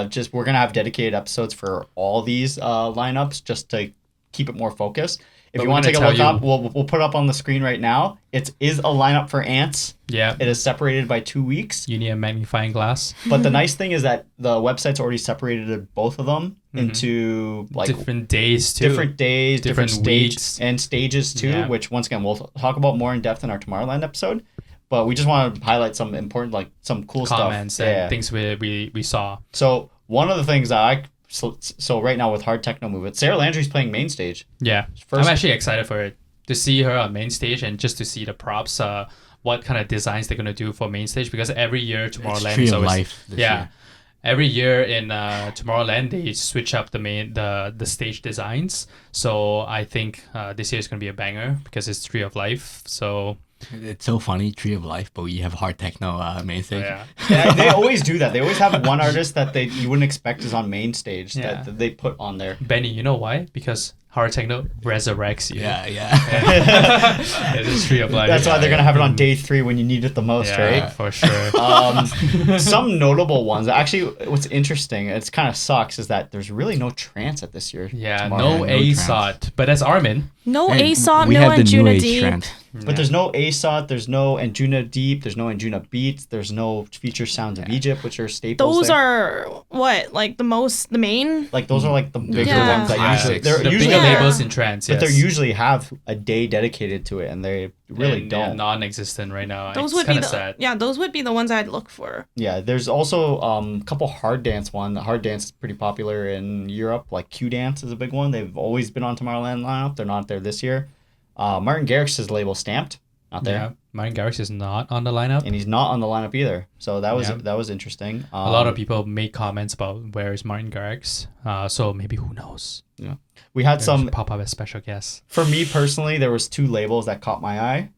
Just we're going to have dedicated episodes for all these lineups just to keep it more focused. If But you we're want to take a gonna look tell up, we'll put it up on the screen right now. It is a lineup for Ants. Yeah. It is separated by 2 weeks. You need a magnifying glass. But the nice thing is that the website's already separated both of them into like Different days too. different days, different Different stage weeks. and stages too, Yeah. which once again we'll talk about more in depth in our Tomorrowland episode. But we just want to highlight some important, like some cool comments stuff. and things we saw. So one of the things that so right now with Hard Techno Movement, Sarah Landry's playing main stage. Yeah, First- I'm actually excited for it to see her on main stage and just to see the props. What kind of designs they're gonna do for main stage, because every year Tomorrowland Tree is of always Life this yeah. year. Every year in Tomorrowland they switch up the stage designs. So I think this year is gonna be a banger because it's Tree of Life. So It's so funny, Tree of Life, but we have Hard Techno main stage. yeah. Yeah, they always do that. They always have one artist that you wouldn't expect is on main stage Yeah. that they put on there. Benny, you know why? Because Hard Techno resurrects you. Yeah. It is Tree of Life. That's why they're gonna have it on day 3 when you need it the most, Yeah, right? for sure. Some notable ones. Actually, what's interesting, it's kind of sucks, is that there's really no trance at this year. Yeah, Tomorrow. no no ASOT, but that's Armin. No And ASOT, we no have the new Anjuna age Deep. trend. But there's no ASOT, there's no Anjuna Deep, there's no Anjuna Beats, there's no Future Sounds of Egypt, which are staples. Those there. are what, like the main? like those are like the bigger Yeah. ones that usually Classics. they're The usually bigger Yeah. labels in trance, but yes. they usually have a day dedicated to it, and they really And don't. non-existent right now. Those it's would be kind the of sad. those would be the ones I'd look for. Yeah, there's also a couple hard dance one. The hard dance is pretty popular in Europe. Like Q Dance is a big one. They've always been on Tomorrowland lineup. They're not there this year. Martin Garrix's label Stamped, not there, Yeah, Martin Garrix is not on the lineup. and he's not on the lineup either. So that was Yeah. that was interesting. A lot of people made comments about where is Martin Garrix. So maybe who knows? We had Maybe we some. should pop up as special guests. For me personally, there was 2 labels that caught my eye.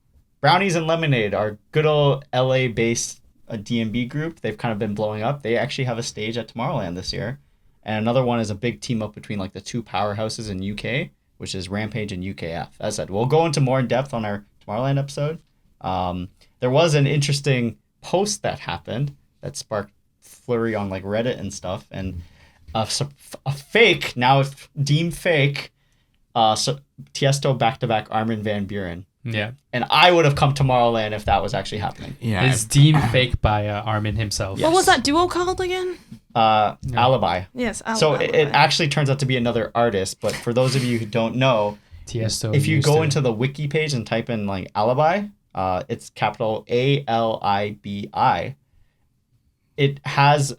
Brownies and Lemonade, our good old LA-based DnB group. They've kind of been blowing up. They actually have a stage at Tomorrowland this year. And another one is a big team up between like the 2 powerhouses in UK, which is Rampage and UKF. As I said, we'll go into more in depth on our Tomorrowland episode. There was an interesting post that happened that sparked flurry on like Reddit and stuff. And a fake, now it's deemed fake, Tiësto back-to-back Armin van Buren. Yeah. And I would have come to Tomorrowland if that was actually happening. Yeah. It's deemed fake by Armin himself. What was that duo called again? Alibi. Yes. So Alibi. it actually turns out to be another artist, but for those of you who don't know, Tiësto if you used go to- into the wiki page and type in like Alibi, it's capital ALIBI. It has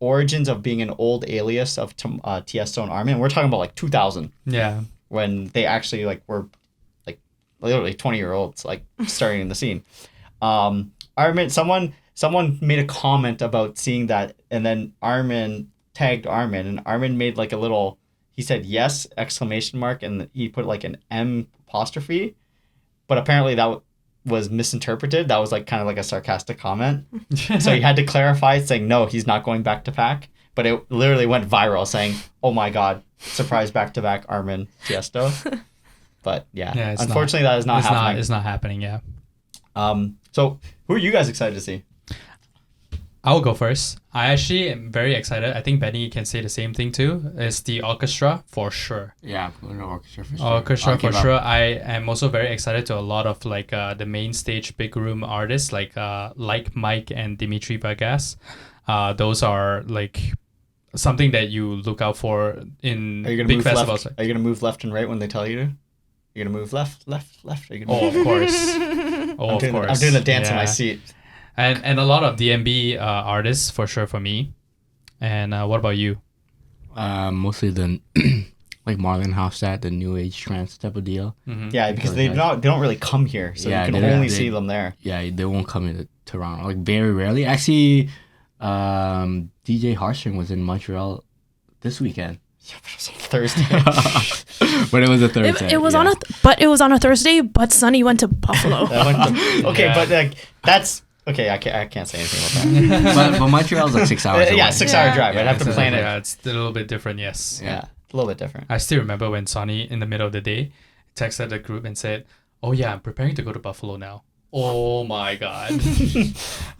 origins of being an old alias of Tiësto and Armin. We're talking about like 2000 Yeah. when they actually like were like literally 20-year-olds like starting in the scene. Armin, someone made a comment about seeing that, and then Armin tagged Armin, and Armin made like a little. He said yes exclamation mark, and he put like an M apostrophe, but apparently that was misinterpreted. That was like kind of like a sarcastic comment. So he had to clarify, saying no, he's not going back to back. But it literally went viral, saying, "Oh my God, surprise back to back Armin Tiësto." But yeah, it's unfortunately that is not happening. It's not happening. Yeah. So who are you guys excited to see? I'll go first. I actually am very excited. I think Benny can say the same thing too. It's the orchestra for sure. Yeah, orchestra for sure. Orchestra I'll for give up. sure. I am also very excited to a lot of like the main stage big room artists like Mike and Dimitri Vegas. Those are like something that you look out for in Are you gonna big move festivals. left? Are you gonna move left and right when they tell you to? You're gonna move left. Are you gonna Oh, move of course. I'm doing the dance in my Yeah. seat. And a lot of DnB artists for sure for me. And what about you? Mostly the like Marlon, Hoffstadt, the new age trance type of deal. Yeah, because they don't really come here, so Yeah, you can they- only they- see them there. Yeah, they won't come into Toronto. Like very rarely. Actually, DJ Heartstring was in Montreal this weekend. Thursday. But it was a Thursday. It was yeah. it was on a Thursday, but Sunny went to Buffalo. Okay, Yeah. but like that's okay. I can't say anything about that. but Montreal's like 6 hours away. Yeah, 6-hour Yeah. drive. I'd have to plan it. Yeah, it's a little bit different, yes. Yeah, a little bit different. I still remember when Sonny, in the middle of the day, texted the group and said, "Oh yeah, I'm preparing to go to Buffalo now." Oh my God.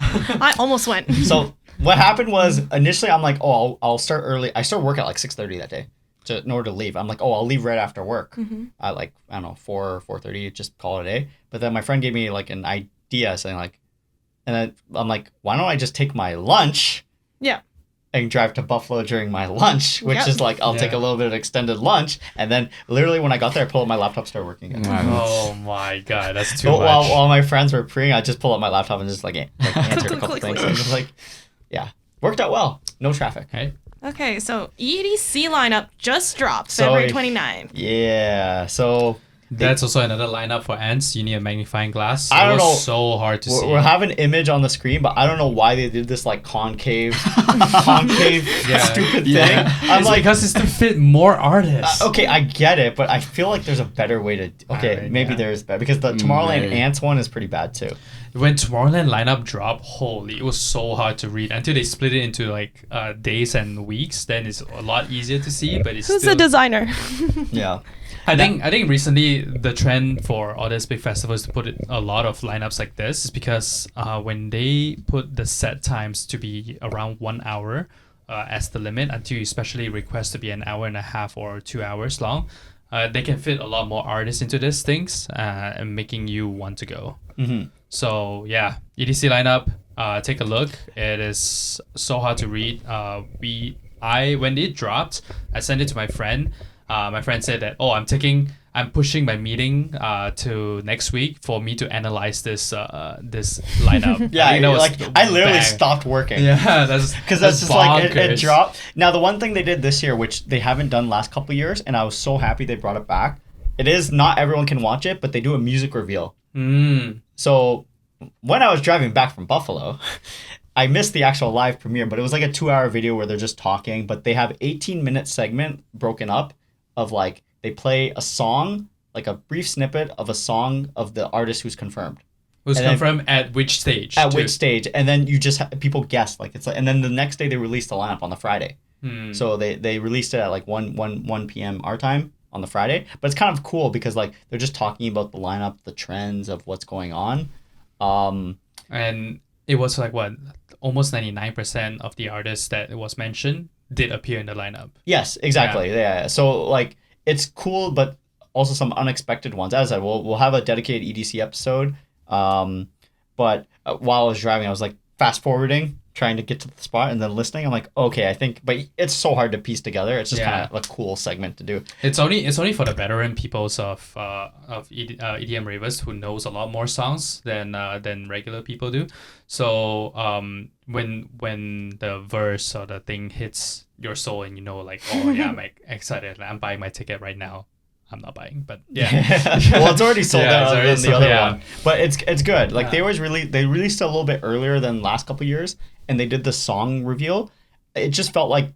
I almost went. So what happened was initially I'm like, oh, I'll start early. I start work at like 6:30 that day in order to leave. I'm like, oh, I'll leave right after work. At like, I don't know, 4:30, just call it a day. But then my friend gave me like an idea saying like, and then I'm like, why don't I just take my lunch Yeah. and drive to Buffalo during my lunch, which Yep. is like, I'll take a Yeah. little bit of extended lunch. And then literally when I got there, I pull up my laptop, start working again. Yeah, Oh my God, that's too So much. while my friends were preying, I just pull up my laptop and just like answered a couple Click, click, things. click. And just like, yeah, worked out well. No traffic. Right? Okay, so EDC lineup just dropped So February if- 29th. Yeah. So That's also another lineup for ants. You need a magnifying glass. I don't it know. was so hard to see. we'll have an image on the screen, but I don't know why they did this like concave stupid Yeah. thing. I'm It's like, because it's to fit more artists. okay, I get it, but I feel like there's a better way to. Okay, Alright, maybe yeah. there is better because the Tomorrowland right. Ants one is pretty bad too. When Tomorrowland lineup dropped, holy, it was so hard to read until they split it into like days and weeks. Then it's a lot easier to see, but it's Who's still. the designer? Yeah. I think recently the trend for all these big festivals to put a lot of lineups like this is because when they put the set times to be around 1 hour as the limit until you especially request to be an hour and a half or 2 hours long, they can fit a lot more artists into these things and making you want to go. Mm-hmm. So yeah, EDC lineup, take a look. It is so hard to read. When it dropped, I sent it to my friend. My friend said that, I'm pushing my meeting to next week for me to analyze this lineup. Yeah, I think that was like I literally bang. stopped working. Yeah, that's Because that's just like it bonkers. dropped. Now the one thing they did this year, which they haven't done last couple years, and I was so happy they brought it back. It is not everyone can watch it, but they do a music reveal. So when I was driving back from Buffalo, I missed the actual live premiere, but it was like a 2-hour video where they're just talking. But they have 18-minute segment broken up of like they play a song, like a brief snippet of a song of the artist who's confirmed. Who's And then- confirmed at which stage? At too. which stage, and then you just people guess like it's like, and then the next day they released the lineup on the Friday. So they released it at like 1 p.m. our time on the Friday, but it's kind of cool because like they're just talking about the lineup, the trends of what's going on. And it was like what, almost 99% of the artists that it was mentioned did appear in the lineup. Yes, exactly. Yeah. So like it's cool, but also some unexpected ones. As I said, we'll have a dedicated EDC episode. But while I was driving, I was like fast forwarding, trying to get to the spot, and then listening. I'm like, okay, I think, but it's so hard to piece together. It's just kind of a cool segment to do. It's only for the veteran peoples of EDM ravers who knows a lot more songs than regular people do. So when the verse or the thing hits your soul and you know like, oh yeah, I'm excited, I'm buying my ticket right now. I'm not buying, but yeah. Well, it's already sold out already than the sold, other one, but it's good. Like they released it a little bit earlier than last couple years, and they did the song reveal. It just felt like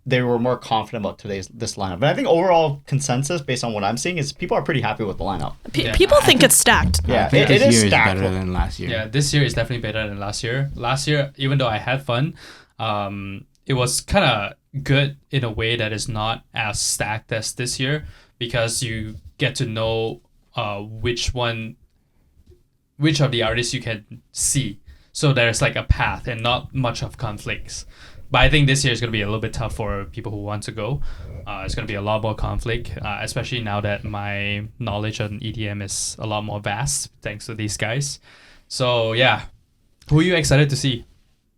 they were more confident about this lineup. But I think overall consensus, based on what I'm seeing, is people are pretty happy with the lineup. People think it's stacked. Yeah, it is is stacked. better than last year. Yeah, this year is definitely better than last year. Last year, even though I had fun, it was kind of good in a way that is not as stacked as this year, because you get to know which of the artists you can see. So there's like a path and not much of conflicts. But I think this year is going to be a little bit tough for people who want to go. It's going to be a lot more conflict, especially now that my knowledge on EDM is a lot more vast thanks to these guys. So yeah, who are you excited to see?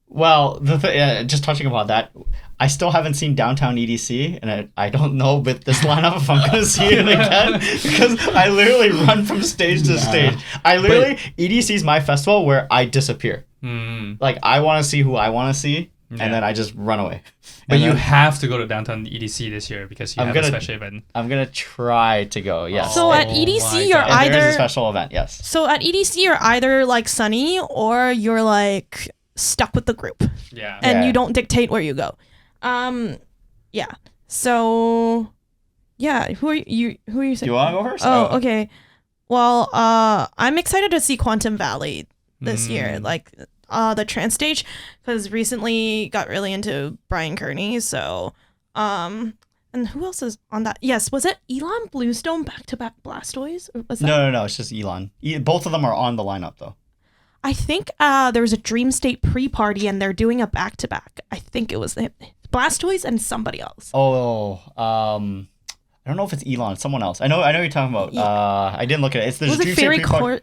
Well, just touching upon that, I still haven't seen Downtown EDC, and I don't know with this lineup if I'm going to see it again, because I literally run from stage to stage. EDC is my festival where I disappear. Like, I want to see who I want to see, and then I just run away. But you have to go to Downtown EDC this year because you have a special event. I'm going to try to go, yes. So at EDC, you're either... There is a special event, yes. So at EDC, you're either like Sunny or you're like stuck with the group. Yeah. And you don't dictate where you go. Yeah. So, yeah. Who are you saying? Do you want to go first? Oh, okay. Well, I'm excited to see Quantum Valley this year. Like, the trance stage, because recently got really into Brian Kearney. So, and who else is on that? Yes, was it Elon Bluestone back-to-back Blastoise? Or was that... No, it's just Elon. Both of them are on the lineup, though. I think there was a Dream State pre-party, and they're doing a back-to-back. I think it was Blastoise and somebody else. Oh, I don't know if it's Elon. It's someone else. I know you're talking about. Yeah. I didn't look at it. It's the was Dream it Fairy State pre-party.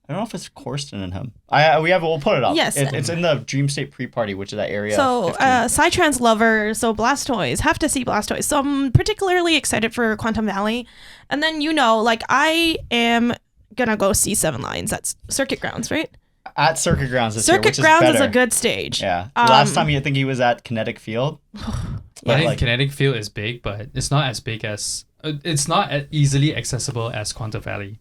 I don't know if it's Corsten and him. We'll put it up. Yes. It's in the Dream State pre-party, which is that area. So, Psytrance lover, so Blastoise. Have to see Blastoise. So I'm particularly excited for Quantum Valley. And then, like, I am gonna go see Seven Lions at Circuit Grounds, right? At Circuit Grounds this year, Circuit which Grounds is is a good stage. Yeah. Last time I think he was at Kinetic Field. I think Kinetic Field is big, but it's not as big as... it's not as easily accessible as Quantum Valley.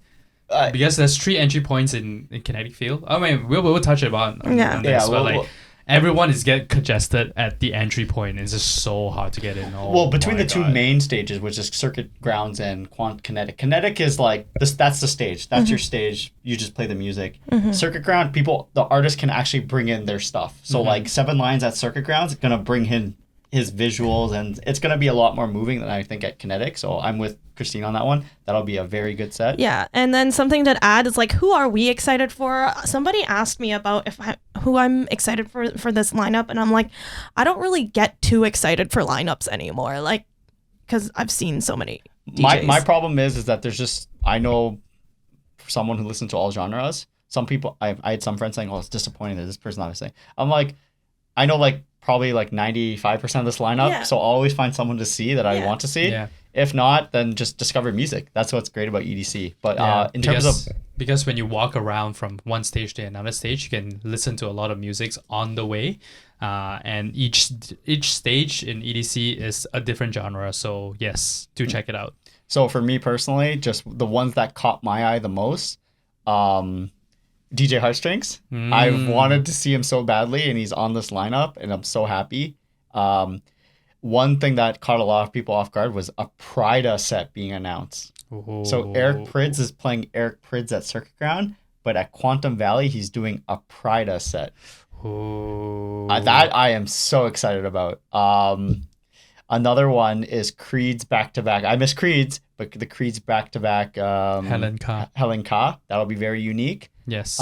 Because there's 3 entry points in Kinetic Field. I mean, we'll touch on this, but everyone is getting congested at the entry point. It's just so hard to get in. Between the two main stages, which is Circuit Grounds and Kinetic. Kinetic is like this. That's the stage. That's your stage. You just play the music. Circuit Ground, the artist can actually bring in their stuff. So like Seven Lions at Circuit Grounds is gonna bring in his visuals, and it's gonna be a lot more moving than I think at Kinetic. So I'm with Christine on that one. That'll be a very good set. Yeah, and then something to add is like, who are we excited for? Somebody asked me about who I'm excited for this lineup, and I'm like, I don't really get too excited for lineups anymore, like, because I've seen so many DJs. My problem is that there's just, I know for someone who listens to all genres, some people, I had some friends saying, oh, it's disappointing that this person's not saying. I'm like, I know like probably like 95% of this lineup, so I'll always find someone to see that I want to see. Yeah. If not, then just discover music. That's what's great about EDC. But because when you walk around from one stage to another stage, you can listen to a lot of music on the way, and each stage in EDC is a different genre. So yes, do check it out. So for me personally, just the ones that caught my eye the most, DJ Heartstrings. I've wanted to see him so badly, and he's on this lineup, and I'm so happy. One thing that caught a lot of people off guard was a Prida set being announced. Ooh. So Eric Prydz is playing Eric Prydz at Circuit Ground, but at Quantum Valley, he's doing a Prida set. That I am so excited about. Another one is Creed's back-to-back. I miss Creed's, but the Creed's back-to-back Helen Ka. That'll be very unique. Yes.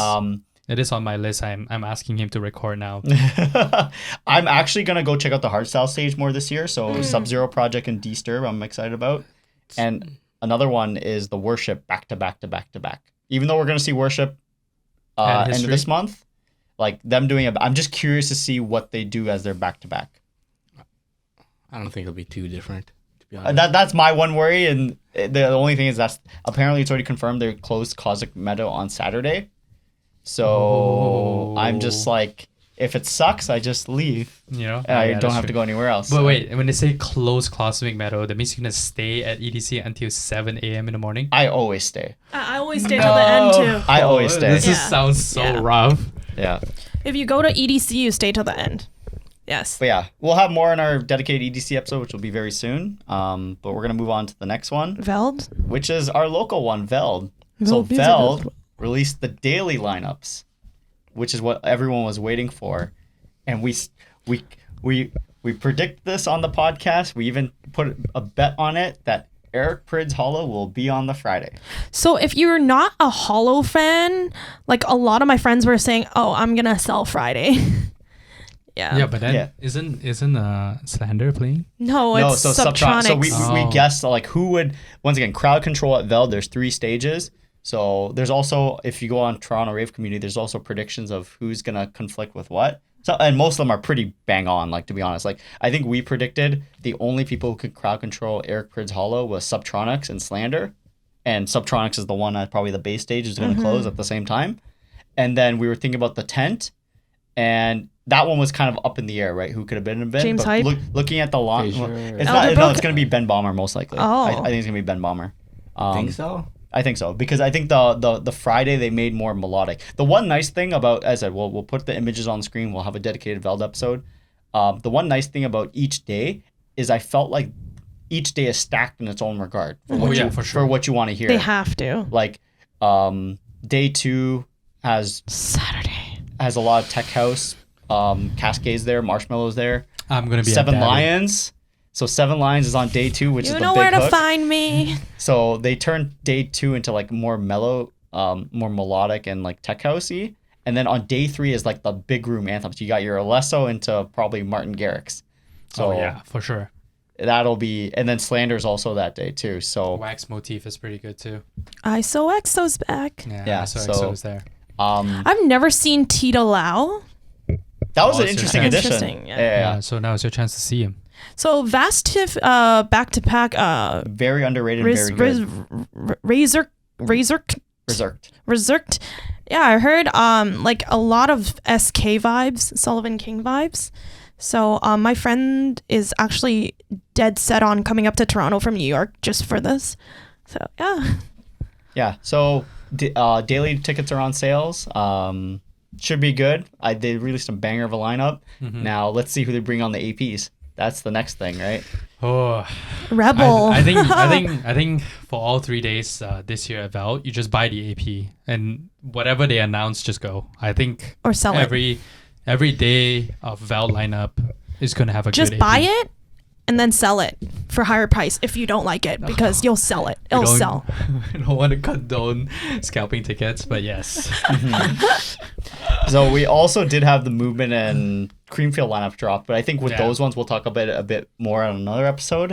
It is on my list. I'm asking him to record now. I'm actually going to go check out the hardstyle stage more this year. So Sub-Zero Project and Disturb I'm excited about. And another one is the worship back to back to back to back. Even though we're going to see worship And end of history? this month, like them doing I'm just curious to see what they do as their back to back. I don't think it'll be too different, to be honest. That's my one worry, and the only thing is that's apparently it's already confirmed they closed Cosmic Meadow on Saturday. So I'm just like, if it sucks, I just leave. You know, And I yeah, don't that's have to true. go anywhere else. But wait, when they say close Cosmic Meadow, that means you're gonna stay at EDC until 7 a.m. in the morning. I always stay. I always stay till the end too. I always stay. This Yeah. sounds so Yeah. rough. Yeah. If you go to EDC, you stay till the end. Yes. But yeah, we'll have more in our dedicated EDC episode, which will be very soon. But we're going to move on to the next one, Veld. which is our local one, Veld. So Veld Music Veld Festival. released the daily lineups, which is what everyone was waiting for. And we predict this on the podcast. We even put a bet on it that Eric Prydz Hollow will be on the Friday. So if you're not a Hollow fan, like a lot of my friends were saying, "Oh, I'm gonna sell Friday." Yeah. Yeah, but then Yeah. isn't Slander playing? No, No, it's so Subtronics. So we Oh. guessed like who would, once again, crowd control at Veld. There's 3 stages. So there's also, if you go on Toronto Rave Community, there's also predictions of who's gonna conflict with what. So, and most of them are pretty bang on, like, to be honest. Like, I think we predicted the only people who could crowd control Eric Prydz Hollow was Subtronics and Slander. And Subtronics is the one at probably the base stage is going to close at the same time. And then we were thinking about the tent. And that one was kind of up in the air, right? Who could have been? James But Hype? looking at the launch, Fraser. it's not. No, Elderbrook? it's going to be Ben Bomber most likely. Oh. I think it's going to be Ben Bomber. Think so? I think so, because I think the Friday they made more melodic. The one nice thing about, as I said, we'll put the images on the screen. We'll have a dedicated Veld episode. The one nice thing about each day is I felt like each day is stacked in its own regard for what yeah, for sure. for what you want to hear. They have to. Like day 2 has Saturday. a lot of tech house, Cascades there, Marshmallows there, I'm gonna be Seven at that. Lions. So Seven Lions is on day 2, which is You the know big where to hook. find me. So they turned day 2 into like more mellow, more melodic and like tech housey. And then on day 3 is like the big room anthems. You got your Alesso into probably Martin Garrix. So Oh yeah, for sure. that'll be, and then Slander's also that day too. So Wax motif is pretty good too. ISO EXO's back. Yeah, so so- EXO was there. I've never seen Tita Lau. that was Oh, an so interesting that's addition. interesting, yeah. Yeah, so now it's your chance to see him. So Vastif back to back Very underrated, very good. Resurked. Yeah, I heard like a lot of SK vibes, Sullivan King vibes. So my friend is actually dead set on coming up to Toronto from New York just for this. So yeah. Yeah. So daily tickets are on sales. Should be good. They released a banger of a lineup. Now let's see who they bring on the APs. That's the next thing, right? Oh, Rebel. I think for all 3 days this year at Val, you just buy the AP and whatever they announce, just go. I think Or sell it. every day of Val lineup is gonna have a Just good buy AP. it and then sell it for higher price if you don't like it because you'll sell it. It'll sell. I don't want to condone scalping tickets, but yes. So we also did have the Movement and Creamfield lineup drop, but I think with Yeah. those ones we'll talk about it a bit more on another episode.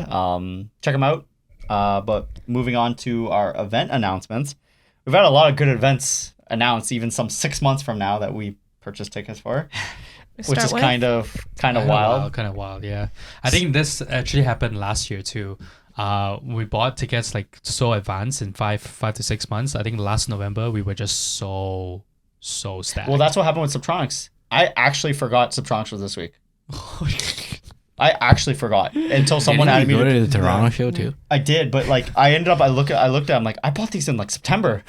Check them out. But moving on to our event announcements, we've had a lot of good events announced, even some 6 months from now that we purchased tickets for, which Start is with? kind of wild. Kind of wild, yeah. I think this actually happened last year too. We bought tickets like so advanced in 5 to 6 months. I think last November we were just so stacked. Well, that's what happened with Subtronics. I actually forgot Subtronics was this week. I actually forgot until someone Didn't added you me. go to the Toronto show too? I did, but like I looked at it, I'm like, I bought these in like September.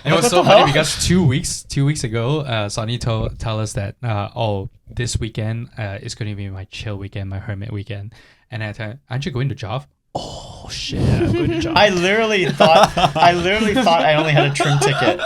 And it was What so the funny hell? because 2 weeks ago, Sonny tell us that this weekend is going to be my chill weekend, my hermit weekend, and I thought, aren't you going to Java? Oh shit, I'm going to Java. I literally thought I only had a trim ticket.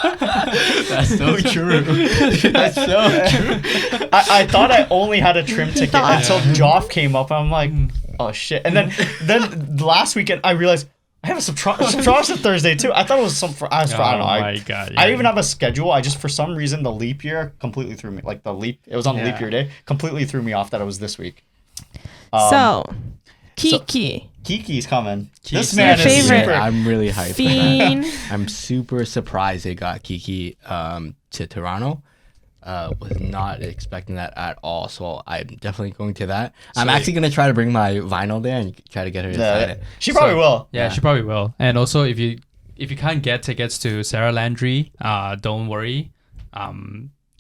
That's so true. That's so true. I thought I only had a trim ticket thought- until Joff came up. I'm like, oh shit! And then last weekend I realized I have a Subtronics Thursday too. I thought it was I don't know. my god! I even have a schedule. I just, for some reason, the leap year completely threw me. Like it was on leap year day, completely threw me off that it was this week. So Kiki. Kiki's coming. Kiki's This man your is favorite. super. I'm really hyped for Fiend. that. I'm super surprised they got Kiki to Toronto. Was not expecting that at all, so I'm definitely going to that. I'm actually gonna try to bring my vinyl there and try to get her to sign it. She probably will. Yeah, she probably will. And also, if you can't get tickets to Sarah Landry, don't worry.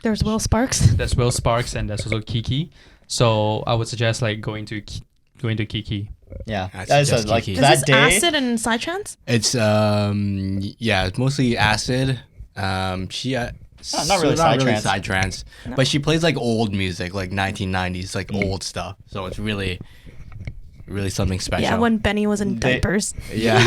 There's Will Sparks. There's Will Sparks and there's also Kiki. So I would suggest like going to Kiki. Yeah. That's That is just like Kiki. Is that this day. acid and psytrance? It's it's mostly acid. She not really psytrance. psytrance, but she plays like old music, like 1990s, like old stuff. So it's really something special. Yeah, when Benny was in diapers. yeah.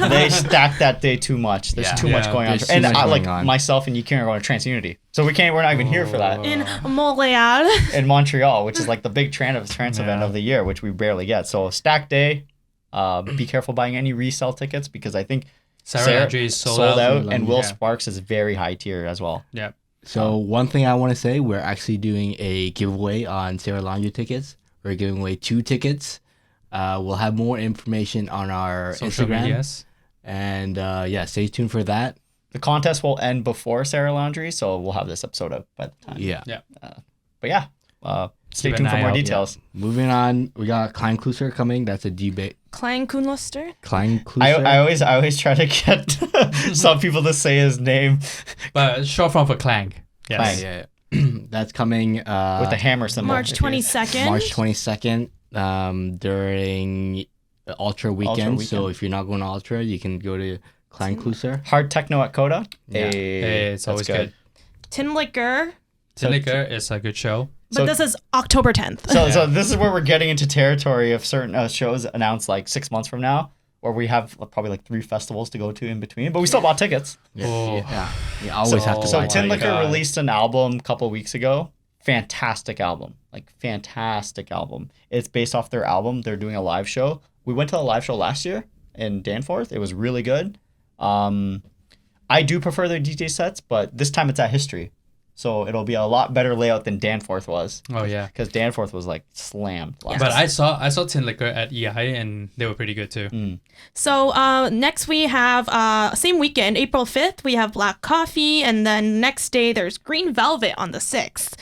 They stacked that day too much. There's Yeah. too much Yeah, going on. there's too And much like going on. myself and Yuki are going to Trans Unity. So we're not even here for that. In Montreal. In Montreal, which is like the big trans event of the year, which we barely get. So stack day. Be careful buying any resale tickets because I think Sarah Landry is sold out, and Will Yeah. Sparks is very high tier as well. Yeah. So one thing I want to say, we're actually doing a giveaway on Sarah Landry tickets. We're giving away 2 tickets. We'll have more information on our Social Instagram. medias. And stay tuned for that. The contest will end before Sarah Landry, so we'll have this episode up by the time. Yeah. Yeah. But yeah, stay Keep tuned an for eye more out. details. Moving on, we got Klein Kluser coming. That's a debate. Klein Kunluster. Klein Kluser. I always try to get some people to say his name But short form for Clang. Yes. Clang. Yeah. That's coming with the hammer symbol. March 22nd. March 22nd during Ultra weekend. So weekend. if you're not going to Ultra, you can go to Klein Kluser. Hard techno at Coda. Yeah. Hey, it's that's always good. Tin Liquor. Tinlicker is a good show. But So- this is October 10th. So this is where we're getting into territory of certain shows announced like 6 months from now, where we have probably like 3 festivals to go to in between, but we still bought tickets. Oh. Yeah. You always have to So buy Tin my Liquor God. released an album a couple weeks ago. Fantastic album. Like fantastic album. It's based off their album. They're doing a live show. We went to a live show last year in Danforth. It was really good. I do prefer their DJ sets, but this time it's at History. So it'll be a lot better layout than Danforth was. Oh yeah. Because Danforth was like slammed. last But time. I saw Tinlicker at EI and they were pretty good too. So next we have same weekend, April 5th, we have Black Coffee, and then next day there's Green Velvet on the 6th.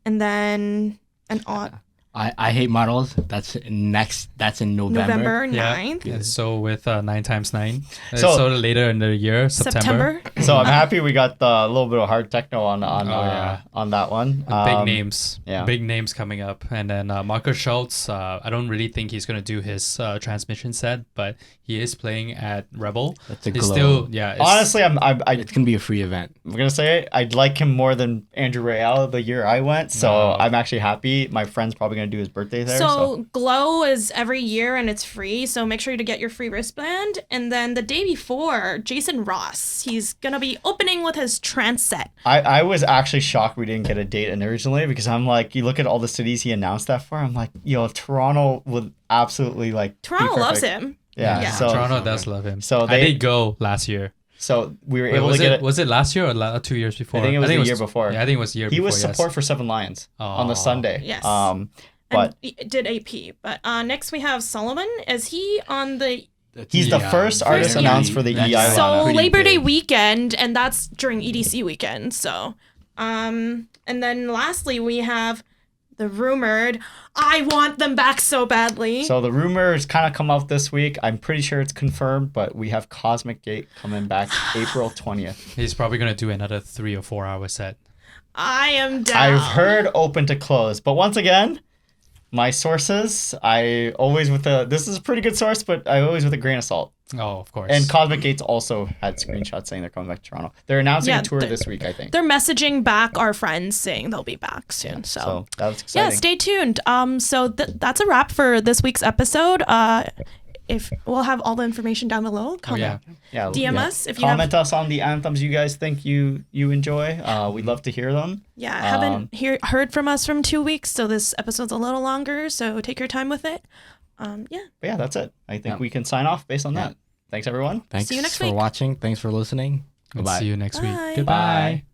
And then an odd I Hate Models. That's in November Yeah. 9th. Yeah, so with 9x9. So- So later in the year, September. So I'm happy we got a little bit of hard techno on yeah. on that one. Big names. yeah. Big names coming up. And then Marcus Schultz, I don't really think he's going to do his transmission set, but he is playing at Rebel. That's a He's glow. still, yeah. It's, Honestly, I'm It's gonna be a free event. gonna say it. I'd like him more than Andrew Royale the year I went. So No. I'm actually happy. My friend's probably gonna do his birthday there. So Glow is every year and it's free, so make sure to get your free wristband. And then the day before, Jason Ross, he's gonna be opening with his trance set. I was actually shocked we didn't get a date originally because I'm like, you look at all the cities he announced that for. I'm like, Toronto would absolutely like. be Toronto loves perfect. him. Yeah. Yeah. So Toronto does love him. So I they- did go last year. so we were Wait, able was to get it it. was it last year or 2 years before? I think it was the year before. Yeah, I think it was the year He before. was yes. support for Seven Lions on the Aw. Sunday. Yes. But And he did AP. But next we have Solomon. Is he on the he's the Yeah. first artist yeah. announced for the That's EI so lineup. pretty Labor Day big. weekend, and that's during EDC weekend. So, and then lastly we have the rumored. I want them back so badly. So the rumors kind of come out this week. I'm pretty sure it's confirmed, but we have Cosmic Gate coming back April 20th. He's probably gonna do another 3 or 4 hour set. I am down. I've heard open to close, but once again, my sources, I always with the this is a pretty good source, but I always with a grain of salt. Oh, of course. And Cosmic Gates also had screenshots saying they're coming back to Toronto. They're announcing Yeah, a tour they're- this week, I think. They're messaging back our friends saying they'll be back soon. So that's yeah, exciting. stay tuned. So that's a wrap for this week's episode. If we'll have all the information down below. oh, yeah. Yeah, DM yeah. us if you have. Comment us on the anthems you guys think you enjoy. We'd love to hear them. Yeah, I haven't heard from us from 2 weeks, so this episode's a little longer. So take your time with it. Yeah. But yeah, that's it. I think we can sign off based on that. Thanks, everyone. Thanks See you next for week. watching. Thanks for listening. And Bye. see you next Bye. week. Goodbye.